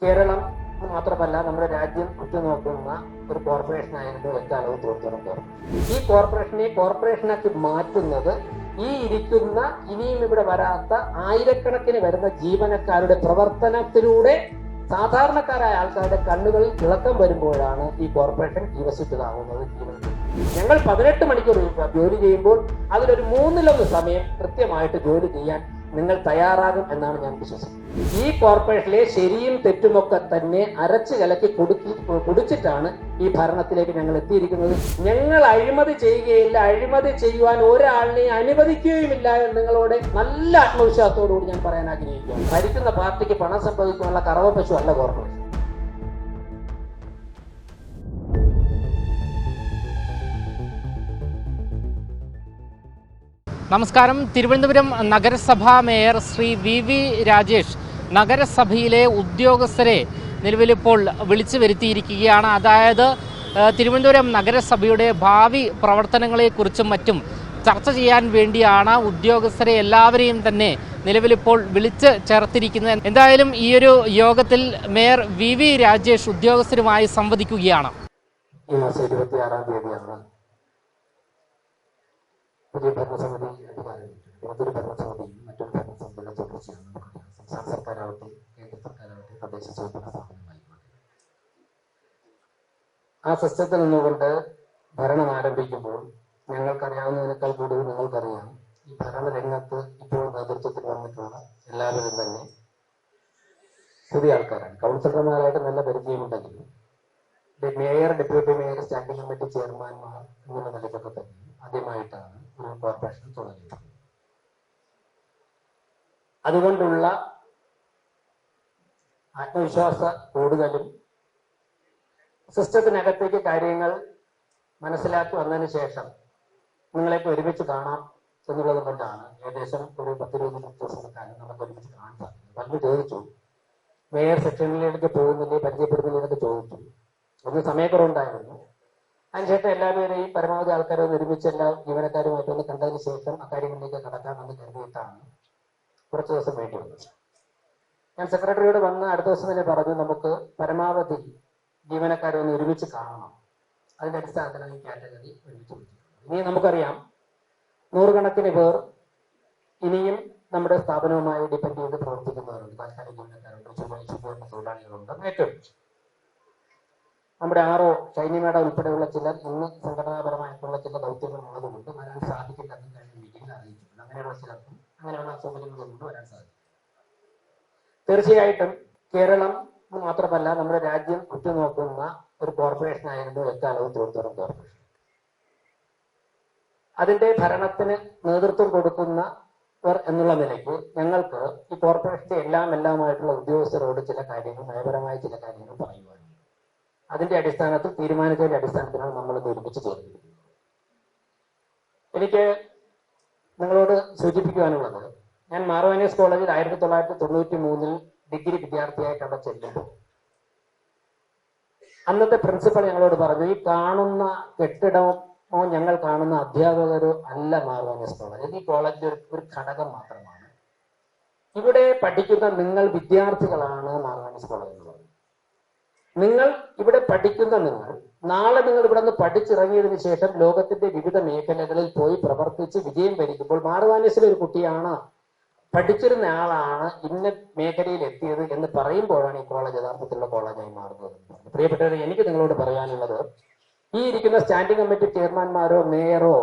കേരളം മാത്രമല്ല നമ്മുടെ രാജ്യം ഉറ്റുനോക്കുന്ന ഒരു കോർപ്പറേഷനായിരുന്നു എക്കാലവും തിരുവനന്തപുരം. ഈ കോർപ്പറേഷനെ കോർപ്പറേഷനാക്കി മാറ്റുന്നത് ഈ ഇരിക്കുന്ന ഇനിയും ഇവിടെ വരാത്ത ആയിരക്കണക്കിന് വരുന്ന ജീവനക്കാരുടെ പ്രവർത്തനത്തിലൂടെ സാധാരണക്കാരായ ആൾക്കാരുടെ കണ്ണുകളിൽ തിളക്കം വരുമ്പോഴാണ് ഈ കോർപ്പറേഷൻ ജീവസുറ്റതാകുന്നത്. ഞങ്ങൾ 18 മണിക്കൂർ ജോലി ചെയ്യുമ്പോൾ അതിലൊരു 1/3 സമയം കൃത്യമായിട്ട് ജോലി ചെയ്യാൻ നിങ്ങൾ തയ്യാറാകും എന്നാണ് ഞാൻ വിശ്വസിക്കുന്നത്. ഈ കോർപ്പറേഷനിലെ ശരിയും തെറ്റുമൊക്കെ തന്നെ അരച്ചു കലക്കി കുടിച്ചിട്ടാണ് ഈ ഭരണത്തിലേക്ക് ഞങ്ങൾ എത്തിയിരിക്കുന്നത്. ഞങ്ങൾ അഴിമതി ചെയ്യുകയില്ല, അഴിമതി ചെയ്യുവാൻ ഒരാളിനെ അനുവദിക്കുകയുമില്ല എന്ന് നിങ്ങളോട് നല്ല ആത്മവിശ്വാസത്തോടുകൂടി ഞാൻ പറയാൻ ആഗ്രഹിക്കുകയാണ്. ഭരിക്കുന്ന പാർട്ടിക്ക് പണം സംഭവിക്കാനുള്ള കറവപ്പശു അല്ല കോർപ്പറേഷൻ. നമസ്കാരം. തിരുവനന്തപുരം നഗരസഭാ മേയർ ശ്രീ വി രാജേഷ് നഗരസഭയിലെ ഉദ്യോഗസ്ഥരെ നിലവിലിപ്പോൾ വിളിച്ചു വരുത്തിയിരിക്കുകയാണ്. അതായത് തിരുവനന്തപുരം നഗരസഭയുടെ ഭാവി പ്രവർത്തനങ്ങളെക്കുറിച്ചും മറ്റും ചർച്ച ചെയ്യാൻ വേണ്ടിയാണ് ഉദ്യോഗസ്ഥരെ എല്ലാവരെയും തന്നെ നിലവിലിപ്പോൾ വിളിച്ച് ചേർത്തിരിക്കുന്നത്. എന്തായാലും ഈ ഒരു യോഗത്തിൽ മേയർ വി രാജേഷ് ഉദ്യോഗസ്ഥരുമായി സംവദിക്കുകയാണ്. ഈ മാസം 26-ാം തീയതിയാണ് പുതിയ ഭരണസമിതി ഏതൊരു ഭരണസമിതിയും മറ്റൊരു ഭരണസമിതിയുടെ തുടർച്ചയാണ്. സംസ്ഥാന സർക്കാരാവട്ടെ കേന്ദ്ര സർക്കാരാവട്ടെ തദ്ദേശ സ്വയംഭരണ സ്ഥാപനമായി ആ സിസ്റ്റത്തിൽ നിന്നുകൊണ്ട് ഭരണം ആരംഭിക്കുമ്പോൾ ഞങ്ങൾക്കറിയാവുന്നതിനേക്കാൾ കൂടുതൽ നിങ്ങൾക്കറിയാം. ഈ ഭരണരംഗത്ത് ഇപ്പോൾ നേതൃത്വത്തിൽ വന്നിട്ടുള്ള എല്ലാവരും തന്നെ പുതിയ ആൾക്കാരാണ്. കൗൺസിലർമാരായിട്ട് നല്ല പരിചയമുണ്ടെങ്കിലും mayor, deputy mayor, standing committee ചെയർമാൻമാർ എന്നുള്ള നിലയ്ക്കൊക്കെ തന്നെ ആദ്യമായിട്ടാണ് ഒരു കോർപ്പറേഷൻ തുടങ്ങിയത്. അതുകൊണ്ടുള്ള ആത്മവിശ്വാസ കൂടുതലും സിസ്റ്റത്തിനകത്തേക്ക് കാര്യങ്ങൾ മനസ്സിലാക്കി വന്നതിന് ശേഷം നിങ്ങളെയൊക്കെ ഒരുമിച്ച് കാണാം എന്നുള്ളത് കൊണ്ടാണ് ഏകദേശം ഒരു 10-20 ദിവസക്കാലം നമുക്ക് ഒരുമിച്ച് കാണാൻ സാധിക്കും. പലരും ചോദിച്ചു, മേയർ സെക്ഷനിലേക്ക് പോകുന്നില്ലേ, പരിചയപ്പെടുന്നില്ലെന്നൊക്കെ ചോദിച്ചു. ഒന്ന് സമയക്കുറവുണ്ടായിരുന്നു. അതിനുശേഷം എല്ലാവരെയും പരമാവധി ആൾക്കാരെ ഒരുമിച്ച് എല്ലാ ജീവനക്കാരുമായിട്ടൊന്ന് കണ്ടതിന് ശേഷം അക്കാര്യങ്ങളിലേക്ക് കടക്കാമെന്ന് കരുതിയിട്ടാണ് കുറച്ച് ദിവസം വേണ്ടി വന്നത്. ഞാൻ സെക്രട്ടറിയോട് വന്ന് അടുത്ത ദിവസം തന്നെ പറഞ്ഞു, നമുക്ക് പരമാവധി ജീവനക്കാരെ ഒന്ന് ഒരുമിച്ച് കാണണം. അതിന്റെ അടിസ്ഥാനത്തിലാണ് ഈ കാറ്റഗറി ഒരുമിച്ച് വിളിച്ചിട്ടുള്ളത്. ഇനി നമുക്കറിയാം 100 കണക്കിന് പേർ ഇനിയും നമ്മുടെ സ്ഥാപനവുമായി ഡിപ്പെൻഡ് ചെയ്ത് പ്രവർത്തിക്കുന്നവരുണ്ട്. താൽക്കാലിക ജീവനക്കാരുണ്ട്, ചുമതല തൊഴിലാളികളുണ്ട്. ഏറ്റവും നമ്മുടെ ആറോ ഷൈനിമേട ഉൾപ്പെടെയുള്ള ചിലർ ഇന്ന് സംഘടനാപരമായിട്ടുള്ള ചില ദൗത്യങ്ങൾ ഉള്ളതുകൊണ്ട് വരാൻ സാധിക്കില്ലെന്ന് കഴിഞ്ഞ മീറ്റിംഗിൽ അറിയിച്ചിട്ടുണ്ട്. അങ്ങനെയുള്ള ചിലർക്കും അങ്ങനെയുള്ള അസൗകര്യങ്ങളുണ്ട് വരാൻ സാധിക്കും. തീർച്ചയായിട്ടും കേരളം മാത്രമല്ല നമ്മുടെ രാജ്യം ഉറ്റുനോക്കുന്ന ഒരു കോർപ്പറേഷനായിരുന്നു എക്കാലവും തിരുവനന്തപുരം കോർപ്പറേഷൻ. അതിന്റെ ഭരണത്തിന് നേതൃത്വം കൊടുക്കുന്നവർ എന്നുള്ള നിലയ്ക്ക് ഞങ്ങൾക്ക് ഈ കോർപ്പറേഷന്റെ എല്ലാമായിട്ടുള്ള ഉദ്യോഗസ്ഥരോട് ചില കാര്യങ്ങൾ, നയപരമായ ചില കാര്യങ്ങൾ പറയുവാനുണ്ട്. അതിന്റെ അടിസ്ഥാനത്തിൽ തീരുമാനത്തിന്റെ അടിസ്ഥാനത്തിലാണ് നമ്മളിത് ഒരുമിച്ച് ചേർന്നിരിക്കുന്നത്. എനിക്ക് നിങ്ങളോട് സൂചിപ്പിക്കുവാനുള്ളത്, ഞാൻ മാർവാനിയസ് കോളേജിൽ 1993 ഡിഗ്രി വിദ്യാർത്ഥിയായിട്ട് അവിടെ ചെല്ലുമ്പോൾ അന്നത്തെ പ്രിൻസിപ്പൽ ഞങ്ങളോട് പറഞ്ഞു, ഈ കാണുന്ന കെട്ടിടമോ ഞങ്ങൾ കാണുന്ന അധ്യാപകരോ അല്ല മാർവാനിയസ് കോളേജ്. ഈ കോളേജിന്റെ ഒരു ഘടകം മാത്രമാണ്. ഇവിടെ പഠിക്കുന്ന നിങ്ങൾ വിദ്യാർത്ഥികളാണ് മാർവാനിയസ് കോളേജ് എന്ന് പറയുന്നത്. നിങ്ങൾ ഇവിടെ പഠിക്കുന്ന നാളെ നിങ്ങൾ ഇവിടെ നിന്ന് പഠിച്ചിറങ്ങിയതിനു ശേഷം ലോകത്തിന്റെ വിവിധ മേഖലകളിൽ പോയി പ്രവർത്തിച്ച് വിജയം വരിക്കുമ്പോൾ മാർവാനിയസിലെ ഒരു കുട്ടിയാണ്, പഠിച്ചിരുന്ന ആളാണ് ഇന്ന മേഖലയിൽ എത്തിയത് എന്ന് പറയുമ്പോഴാണ് ഈ കോളേജ് യഥാർത്ഥത്തിലുള്ള കോളേജായി മാറുന്നത്. പ്രിയപ്പെട്ടവരെ, എനിക്ക് നിങ്ങളോട് പറയാനുള്ളത്, ഈ ഇരിക്കുന്ന സ്റ്റാൻഡിംഗ് കമ്മിറ്റി ചെയർമാൻമാരോ മേയറോ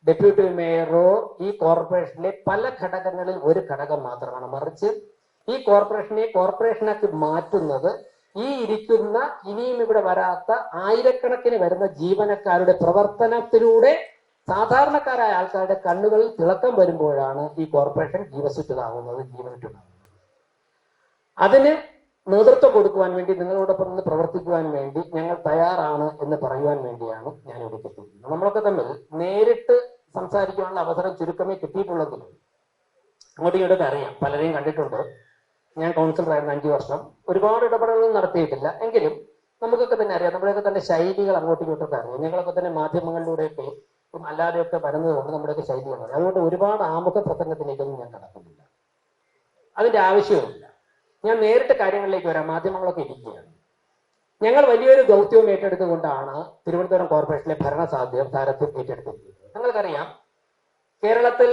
ഡെപ്യൂട്ടി മേയറോ ഈ കോർപ്പറേഷനിലെ പല ഘടകങ്ങളിൽ ഒരു ഘടകം മാത്രമാണ്. മറിച്ച് ഈ കോർപ്പറേഷനെ കോർപ്പറേഷനാക്കി മാറ്റുന്നത് ഈ ഇരിക്കുന്ന ഇനിയും ഇവിടെ വരാത്ത ആയിരക്കണക്കിന് വരുന്ന ജീവനക്കാരുടെ പ്രവർത്തനത്തിലൂടെ സാധാരണക്കാരായ ആൾക്കാരുടെ കണ്ണുകളിൽ തിളക്കം വരുമ്പോഴാണ് ഈ കോർപ്പറേഷൻ ജീവസുറ്റതാകുന്നത്, ജീവനുറ്റതാകുന്നത്. അതിന് നേതൃത്വം കൊടുക്കുവാൻ വേണ്ടി, നിങ്ങളോടൊപ്പം നിന്ന് പ്രവർത്തിക്കുവാൻ വേണ്ടി ഞങ്ങൾ തയ്യാറാണ് എന്ന് പറയുവാൻ വേണ്ടിയാണ് ഞാൻ ഇവിടെ എത്തിയിരിക്കുന്നത്. നമ്മളൊക്കെ തമ്മിൽ നേരിട്ട് സംസാരിക്കാനുള്ള അവസരം ചുരുക്കമേ കിട്ടിയിട്ടുള്ളെങ്കിലും അങ്ങോട്ടും ഇങ്ങോട്ടൊക്കെ അറിയാം, പലരെയും കണ്ടിട്ടുണ്ട്. ഞാൻ കൗൺസിലറായിരുന്നു 5 വർഷം. ഒരുപാട് ഇടപെടലുകൾ നടത്തിയിട്ടില്ല, എങ്കിലും നമുക്കൊക്കെ തന്നെ അറിയാം, നമ്മുടെയൊക്കെ തന്നെ ശൈലികൾ അങ്ങോട്ടും ഇങ്ങോട്ടൊക്കെ അറിയാം. ഞങ്ങളൊക്കെ തന്നെ മാധ്യമങ്ങളിലൂടെയൊക്കെ അല്ലാതെയൊക്കെ വരുന്നതുകൊണ്ട് നമ്മുടെയൊക്കെ ശൈലികളാണ്. അതുകൊണ്ട് ഒരുപാട് ആമുഖ പ്രസംഗത്തിലേക്കൊന്നും ഞാൻ കടക്കുന്നില്ല, അതിന്റെ ആവശ്യവുമില്ല. ഞാൻ നേരിട്ട് കാര്യങ്ങളിലേക്ക് വരാം. മാധ്യമങ്ങളൊക്കെ ഇരിക്കുകയാണ്. ഞങ്ങൾ വലിയൊരു ദൗത്യവും ഏറ്റെടുത്തുകൊണ്ടാണ് തിരുവനന്തപുരം കോർപ്പറേഷനിലെ ഭരണസാരഥ്യം ഏറ്റെടുത്തിരിക്കുന്നത്. നിങ്ങൾക്കറിയാം, കേരളത്തിൽ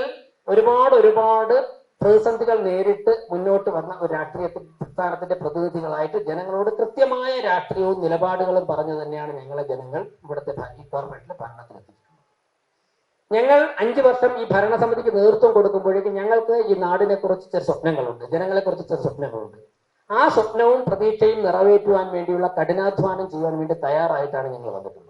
ഒരുപാട് പ്രതിസന്ധികൾ നേരിട്ട് മുന്നോട്ട് വന്ന ഒരു രാഷ്ട്രീയ പ്രസ്ഥാനത്തിന്റെ പ്രതിനിധികളായിട്ട് ജനങ്ങളോട് കൃത്യമായ രാഷ്ട്രീയവും നിലപാടുകളും പറഞ്ഞു തന്നെയാണ് ഞങ്ങളെ ജനങ്ങൾ ഇവിടുത്തെ ഈ കോർപ്പറേഷനിലെ ഭരണത്തിലെത്തിക്കുന്നത്. ഞങ്ങൾ 5 വർഷം ഈ ഭരണസമിതിക്ക് നേതൃത്വം കൊടുക്കുമ്പോഴേക്കും ഞങ്ങൾക്ക് ഈ നാടിനെ കുറിച്ച് ചില സ്വപ്നങ്ങളുണ്ട്, ജനങ്ങളെ കുറിച്ച് ചില സ്വപ്നങ്ങളുണ്ട്. ആ സ്വപ്നവും പ്രതീക്ഷയും നിറവേറ്റുവാൻ വേണ്ടിയുള്ള കഠിനാധ്വാനം ചെയ്യാൻ വേണ്ടി തയ്യാറായിട്ടാണ് ഞങ്ങൾ വന്നിട്ടുള്ളത്.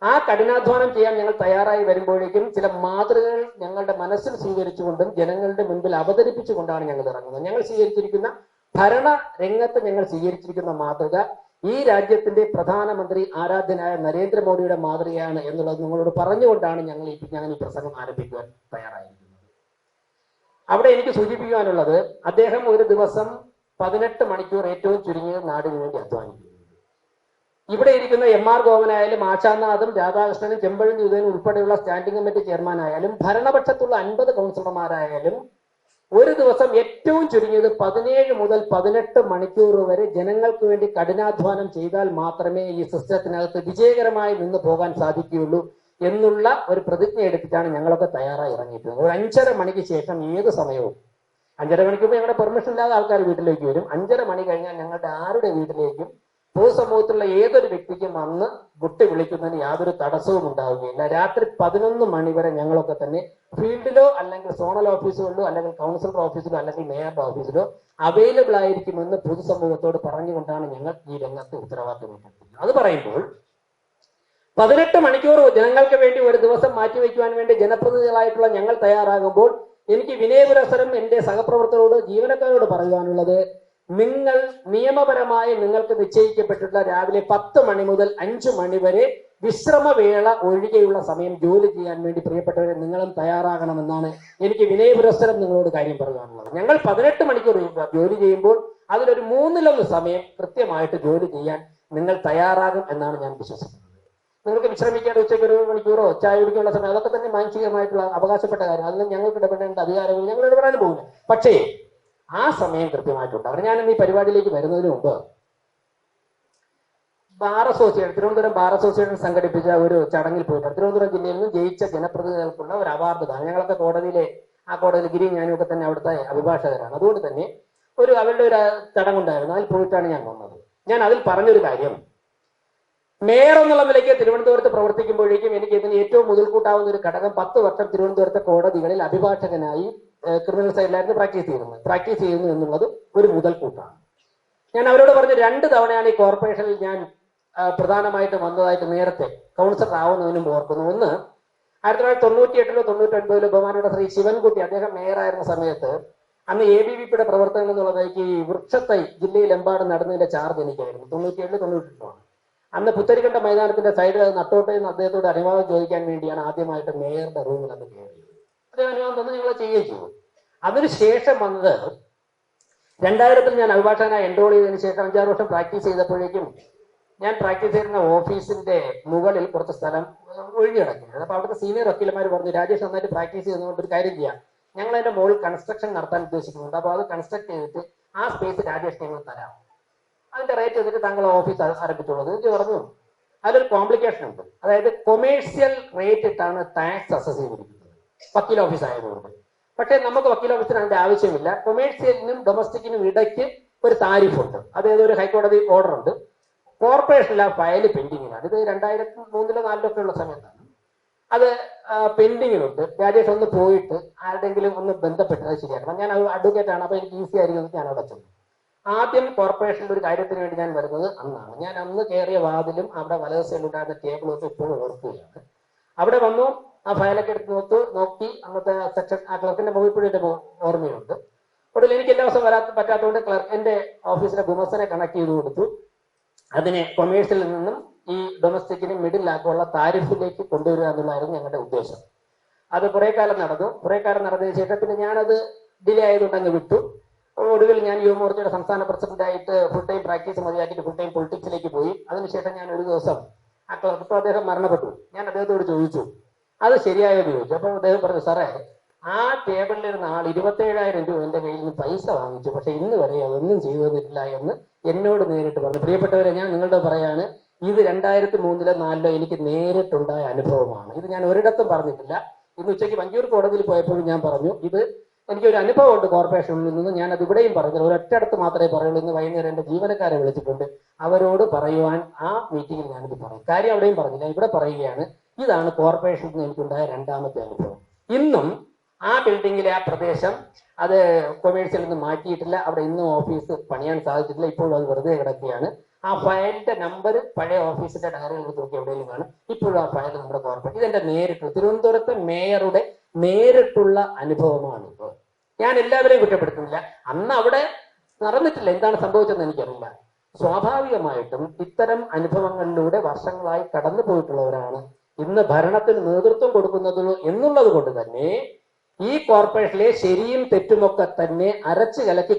ആ കഠിനാധ്വാനം ചെയ്യാൻ ഞങ്ങൾ തയ്യാറായി വരുമ്പോഴേക്കും ചില മാതൃകകൾ ഞങ്ങളുടെ മനസ്സിൽ സ്വീകരിച്ചുകൊണ്ടും ജനങ്ങളുടെ മുൻപിൽ അവതരിപ്പിച്ചുകൊണ്ടാണ് ഞങ്ങൾ ഇറങ്ങുന്നത്. ഞങ്ങൾ സ്വീകരിച്ചിരിക്കുന്ന ഭരണ രംഗത്ത് ഞങ്ങൾ സ്വീകരിച്ചിരിക്കുന്ന മാതൃക ഈ രാജ്യത്തിന്റെ പ്രധാനമന്ത്രി ആരാധ്യനായ നരേന്ദ്രമോദിയുടെ മാതൃകയാണ് എന്നുള്ളത് നിങ്ങളോട് പറഞ്ഞുകൊണ്ടാണ് ഞങ്ങൾ ഈ പ്രസംഗം ആരംഭിക്കുവാൻ തയ്യാറായിരിക്കുന്നത്. അവിടെ എനിക്ക് സൂചിപ്പിക്കുവാനുള്ളത്, അദ്ദേഹം ഒരു ദിവസം 18 മണിക്കൂർ ഏറ്റവും ചുരുങ്ങിയത് നാടിനു വേണ്ടി അധ്വാനിക്കുന്നു. ഇവിടെ ഇരിക്കുന്ന MR ഗോവനായാലും ആശാനാഥും രാധാകൃഷ്ണനും ചെമ്പഴന്തി ഉദയനും ഉൾപ്പെടെയുള്ള സ്റ്റാൻഡിംഗ് കമ്മിറ്റി ചെയർമാനായാലും ഭരണപക്ഷത്തുള്ള 50 കൗൺസിലർമാരായാലും ഒരു ദിവസം ഏറ്റവും ചുരുങ്ങിയത് 17 മുതൽ 18 മണിക്കൂർ വരെ ജനങ്ങൾക്ക് വേണ്ടി കഠിനാധ്വാനം ചെയ്താൽ മാത്രമേ ഈ സിസ്റ്റത്തിനകത്ത് വിജയകരമായി നിന്ന് പോകാൻ സാധിക്കുകയുള്ളൂ എന്നുള്ള ഒരു പ്രതിജ്ഞ എടുത്തിട്ടാണ് ഞങ്ങളൊക്കെ തയ്യാറായി ഇറങ്ങിയിട്ടുള്ളത്. ഒരു 5:30 മണിക്ക് ശേഷം ഏത് സമയവും, 5:30 മണിക്ക് ഞങ്ങളുടെ പെർമിഷൻ ഇല്ലാതെ ആൾക്കാർ വീട്ടിലേക്ക് വരും. 5:30 മണി കഴിഞ്ഞാൽ ഞങ്ങളുടെ ആരുടെ വീട്ടിലേക്കും പൊതുസമൂഹത്തിലുള്ള ഏതൊരു വ്യക്തിക്കും അന്ന് കുട്ടി വിളിക്കുന്നതിന് യാതൊരു തടസ്സവും ഉണ്ടാവുകയില്ല. രാത്രി 11 മണി വരെ ഞങ്ങളൊക്കെ തന്നെ ഫീൽഡിലോ അല്ലെങ്കിൽ സോണൽ ഓഫീസുകളിലോ അല്ലെങ്കിൽ കൗൺസിലർ ഓഫീസിലോ അല്ലെങ്കിൽ മേയറുടെ ഓഫീസിലോ അവൈലബിൾ ആയിരിക്കുമെന്ന് പൊതുസമൂഹത്തോട് പറഞ്ഞുകൊണ്ടാണ് ഞങ്ങൾ ഈ രംഗത്ത് ഉത്തരവാദിത്വം ഏറ്റെടുക്കുന്നത്. അത് പറയുമ്പോൾ 18 മണിക്കൂർ ജനങ്ങൾക്ക് വേണ്ടി ഒരു ദിവസം മാറ്റിവെക്കുവാൻ വേണ്ടി ജനപ്രതിനിധികളായിട്ടുള്ള ഞങ്ങൾ തയ്യാറാകുമ്പോൾ എനിക്ക് വിനയപുരസരം എന്റെ സഹപ്രവർത്തകരോട് ജീവനക്കാരോട് പറയുവാനുള്ളത്, നിങ്ങൾ നിയമപരമായി നിങ്ങൾക്ക് നിശ്ചയിക്കപ്പെട്ടിട്ടുള്ള രാവിലെ 10 മണി മുതൽ 5 മണി വരെ വിശ്രമവേള ഒഴികെയുള്ള സമയം ജോലി ചെയ്യാൻ വേണ്ടി പ്രിയപ്പെട്ടവരെ നിങ്ങളും തയ്യാറാകണമെന്നാണ് എനിക്ക് വിനയപുരസ്സരം നിങ്ങളോട് കാര്യം പറയാനുള്ളത്. ഞങ്ങൾ 18 മണിക്കൂർ ജോലി ചെയ്യുമ്പോൾ അതിലൊരു 1/3 സമയം കൃത്യമായിട്ട് ജോലി ചെയ്യാൻ നിങ്ങൾ തയ്യാറാകും എന്നാണ് ഞാൻ വിശ്വസിക്കുന്നത്. നിങ്ങൾക്ക് വിശ്രമിക്കേണ്ട ഉച്ചയ്ക്ക് 1 മണിക്കൂറോ ചായ കുടിക്കാനുള്ള സമയം, അതൊക്കെ തന്നെ മാനസികമായിട്ടുള്ള അവകാശപ്പെട്ട കാര്യം. അതിന് ഞങ്ങൾക്ക് ഇടപെടേണ്ട അധികാരങ്ങൾ ഞങ്ങൾ ഇടപെടാനും പോകുന്നു. പക്ഷേ ആ സമയം കൃത്യമായിട്ടുണ്ടാവും. ഞാൻ ഇന്ന് ഈ പരിപാടിയിലേക്ക് വരുന്നതിന് മുമ്പ് തിരുവനന്തപുരം ബാർ അസോസിയേഷൻ സംഘടിപ്പിച്ച ഒരു ചടങ്ങിൽ പോയിട്ട് തിരുവനന്തപുരം ജില്ലയിൽ നിന്ന് ജയിച്ച ജനപ്രതിനിധികൾക്കുള്ള ഒരു അവാർഡ് ദാനം. ഞങ്ങളൊക്കെ കോടതിയിൽ ഗിരിയും ഞാനും ഒക്കെ തന്നെ അവിടുത്തെ അഭിഭാഷകരാണ്. അതുകൊണ്ട് തന്നെ അവരുടെ ഒരു ചടങ്ങുണ്ടായിരുന്നു. അതിൽ പോയിട്ടാണ് ഞാൻ വന്നത്. ഞാൻ അതിൽ പറഞ്ഞൊരു കാര്യം, മേയർ എന്നുള്ള നിലയ്ക്ക് തിരുവനന്തപുരത്ത് പ്രവർത്തിക്കുമ്പോഴേക്കും എനിക്ക് ഇതിന് ഏറ്റവും മുതൽക്കൂട്ടാവുന്ന ഒരു ഘടകം 10 വർഷം തിരുവനന്തപുരത്തെ കോടതികളിൽ അഭിഭാഷകനായി ക്രിമിനൽ സൈഡിലായിരുന്നു പ്രാക്ടീസ് ചെയ്യുന്നു എന്നുള്ളത് ഒരു മുതൽക്കൂട്ടാണ്. ഞാൻ അവരോട് പറഞ്ഞ് 2 തവണയാണ് ഈ കോർപ്പറേഷനിൽ ഞാൻ പ്രധാനമായിട്ട് വന്നതായിട്ട് നേരത്തെ കൗൺസിലർ ആവുന്നതിന് മുമ്പ് ഓർക്കുന്നു. ഒന്ന് 1998-ലോ 99-ലോ ബഹുമാനപ്പെട്ട ശ്രീ ശിവൻകുട്ടി അദ്ദേഹം മേയറായിരുന്ന സമയത്ത് അന്ന് ABVPയുടെ പ്രവർത്തനം എന്നുള്ളതായി ഈ വൃക്ഷത്തൈ ജില്ലയിലെമ്പാടും നടന്നതിന്റെ ചാർജ് എനിക്കായിരുന്നു. 97-98 അന്ന് പുത്തരിക്കണ്ട മൈതാനത്തിന്റെ സൈഡിൽ അത് നട്ടോട്ടെ എന്ന് അദ്ദേഹത്തോട് അനുവാദം ചോദിക്കാൻ വേണ്ടിയാണ് ആദ്യമായിട്ട് മേയറുടെ റൂമിൽ അന്ന് കയറിയത്. അദ്ദേഹം അനുവാദം തന്നു, ഞങ്ങൾ ചെയ്യുകയും ചെയ്തു. അതിനുശേഷം വന്നത് 2000-ൽ ഞാൻ അഭിഭാഷകനായി എൻറോൾ ചെയ്തതിനു ശേഷം 5-6 വർഷം പ്രാക്ടീസ് ചെയ്തപ്പോഴേക്കും ഞാൻ പ്രാക്ടീസ് ചെയ്യുന്ന ഓഫീസിന്റെ മുകളിൽ കുറച്ച് സ്ഥലം ഒഴിഞ്ഞു കിടക്കുന്നത്. അപ്പൊ അവിടുത്തെ സീനിയർ വക്കീലന്മാർ പറഞ്ഞു, രാജേഷ് നന്നായിട്ട് പ്രാക്ടീസ് ചെയ്യുന്നതുകൊണ്ട് ഒരു കാര്യം ചെയ്യാം, ഞങ്ങൾ അതിന്റെ മുകളിൽ കൺസ്ട്രക്ഷൻ നടത്താൻ ഉദ്ദേശിക്കുന്നുണ്ട്. അപ്പൊ അത് കൺസ്ട്രക്ട് ചെയ്തിട്ട് ആ സ്പേസ് രാജേഷ് ഞങ്ങൾ തരാം, അതിന്റെ റേറ്റ് ചെയ്തിട്ട് താങ്കൾ ഓഫീസ് ആരംഭിച്ചോളൂ എന്ന് പറഞ്ഞു. അതിലൊരു കോംപ്ലിക്കേഷൻ ഉണ്ട്. അതായത് കൊമേഴ്സ്യൽ റേറ്റ് ഇട്ടാണ് ടാക്സ് അസസ് ചെയ്തിരിക്കുന്നത് വക്കീൽ ഓഫീസ് ആയതുകൊണ്ട്. പക്ഷെ നമുക്ക് വക്കീൽ ഓഫീസിന് അതിന്റെ ആവശ്യമില്ല. കൊമേഴ്സ്യലിനും ഡൊമസ്റ്റിക്കിനും ഇടയ്ക്ക് ഒരു താരിഫുണ്ട്. അതായത് ഒരു ഹൈക്കോടതി ഓർഡർ ഉണ്ട്. കോർപ്പറേഷനിൽ ആ ഫയൽ പെൻഡിങ്ങിലാണ്. ഇത് 2003-ലോ 2004-ലോ ഉള്ള സമയത്താണ് അത് പെൻഡിങ്ങിലുണ്ട്. രാജേഷ് ഒന്ന് പോയിട്ട് ആരുടെങ്കിലും ഒന്ന് ബന്ധപ്പെട്ടത് ശരിയാക്കണം. ഞാൻ അഡ്വക്കേറ്റ് ആണ്, അപ്പൊ എനിക്ക് ഈസി ആയിരിക്കും. ഞാൻ അവിടെ ചെന്നു. ആദ്യം കോർപ്പറേഷനിൽ ഒരു കാര്യത്തിന് വേണ്ടി ഞാൻ വരുന്നത് അന്നാണ്. ഞാൻ അന്ന് കയറിയ വാതിലും അവിടെ വലത് സൈഡിലുണ്ടായിരുന്ന ടേബിളും ഒക്കെ ഇപ്പോഴും ഓർക്കുകയാണ്. അവിടെ വന്നു, ആ ഫയലൊക്കെ എടുത്ത് നോക്കി അന്നത്തെ സെക്ഷൻ ആ ക്ലർക്കിന്റെ മുകളിൽ എന്റെ ഓർമ്മയുണ്ട്. ഒടുവിൽ എനിക്ക് എല്ലാ ദിവസം വരാൻ പറ്റാത്തതുകൊണ്ട് ക്ലർക്കിന്റെ ഓഫീസിലെ ഗുമസ്തനെ കണക്ട് ചെയ്ത് കൊടുത്തു. അതിനെ കൊമേഴ്സ്യലിൽ നിന്നും ഈ ഡൊമസ്റ്റിക്കിന് മിഡിലാക്കുള്ള താരിഫിലേക്ക് കൊണ്ടുവരിക എന്നുള്ളതായിരുന്നു ഞങ്ങളുടെ ഉദ്ദേശം. അത് കുറെ കാലം നടന്നതിന് ശേഷം പിന്നെ ഞാനത് ഡിലേ ആയതുകൊണ്ട് അങ്ങ് വിട്ടു. ഒടുവിൽ ഞാൻ യുവമോർച്ചയുടെ സംസ്ഥാന പ്രസിഡന്റായിട്ട് ഫുൾ ടൈം പ്രാക്ടീസ് മതിയാക്കിയിട്ട് ഫുൾ ടൈം പൊളിറ്റിക്സിലേക്ക് പോയി. അതിനുശേഷം ഞാൻ ഒരു ദിവസം ആ ക്ലർക്ക്, ഇപ്പോൾ അദ്ദേഹം മരണപ്പെട്ടു, ഞാൻ അദ്ദേഹത്തോട് ചോദിച്ചു അത് ശരിയായെന്ന് ചോദിച്ചു. അപ്പോൾ അദ്ദേഹം പറഞ്ഞു, സാറേ ആ ടേബിളിലിരുന്ന ആൾ 27,000 രൂപ എന്റെ കയ്യിൽ നിന്ന് പൈസ വാങ്ങിച്ചു, പക്ഷെ ഇന്ന് വരെ അതൊന്നും ചെയ്തു തന്നിട്ടില്ല എന്ന് എന്നോട് നേരിട്ട് പറഞ്ഞു. പ്രിയപ്പെട്ടവരെ, ഞാൻ നിങ്ങളുടെ പറയാണ്, ഇത് 2003-ലോ 2004-ലോ എനിക്ക് നേരിട്ടുണ്ടായ അനുഭവമാണ്. ഇത് ഞാൻ ഒരിടത്തും പറഞ്ഞിട്ടില്ല. ഇന്ന് ഉച്ചയ്ക്ക് വഞ്ചൂർ കോടതിയിൽ പോയപ്പോഴും ഞാൻ പറഞ്ഞു, ഇത് എനിക്കൊരു അനുഭവമുണ്ട് കോർപ്പറേഷനിൽ നിന്ന്. ഞാൻ അത് ഇവിടെയും പറഞ്ഞു, ഒരൊറ്റടത്ത് മാത്രമേ പറയുള്ളൂ. ഇന്ന് വൈകുന്നേരം എന്റെ ജീവനക്കാരെ വിളിച്ചിട്ടുണ്ട്, അവരോട് പറയുവാൻ ആ മീറ്റിംഗിൽ ഞാനിത് പറയും. കാര്യം അവിടെയും പറഞ്ഞില്ല, ഇവിടെ പറയുകയാണ്. ഇതാണ് കോർപ്പറേഷനിൽ നിന്ന് എനിക്കുണ്ടായ രണ്ടാമത്തെ അനുഭവം. ഇന്നും ആ ബിൽഡിങ്ങിലെ ആ പ്രദേശം അത് കൊമേഴ്സ്യൽ നിന്ന് മാറ്റിയിട്ടില്ല. അവിടെ ഇന്നും ഓഫീസ് പണിയാൻ സാധിച്ചിട്ടില്ല. ഇപ്പോഴും അത് വെറുതെ കിടക്കുകയാണ്. ആ ഫയലിന്റെ നമ്പർ പഴയ ഓഫീസിന്റെ ഡയറിയിൽ നോക്കി എവിടെയെങ്കിലും കാണും. ഇപ്പോഴും ആ ഫയൽ നമ്മുടെ കോർപ്പറേഷൻ. ഇതെന്റെ നേരിട്ടുള്ള തിരുവനന്തപുരത്തെ മേയറുടെ നേരിട്ടുള്ള അനുഭവമാണ്. ഇപ്പോൾ ഞാൻ എല്ലാവരെയും കുറ്റപ്പെടുത്തുന്നില്ല. അന്ന് അവിടെ നടന്നിട്ടില്ല, എന്താണ് സംഭവിച്ചതെന്ന് എനിക്കറിയില്ല. സ്വാഭാവികമായിട്ടും ഇത്തരം അനുഭവങ്ങളിലൂടെ വർഷങ്ങളായി കടന്നു പോയിട്ടുള്ളവരാണ് ഇന്ന് ഭരണത്തിന് നേതൃത്വം കൊടുക്കുന്നത് എന്നുള്ളത് കൊണ്ട് തന്നെ ഈ കോർപ്പറേഷനിലെ ശരിയും തെറ്റുമൊക്കെ തന്നെ അരച്ചു കലക്കി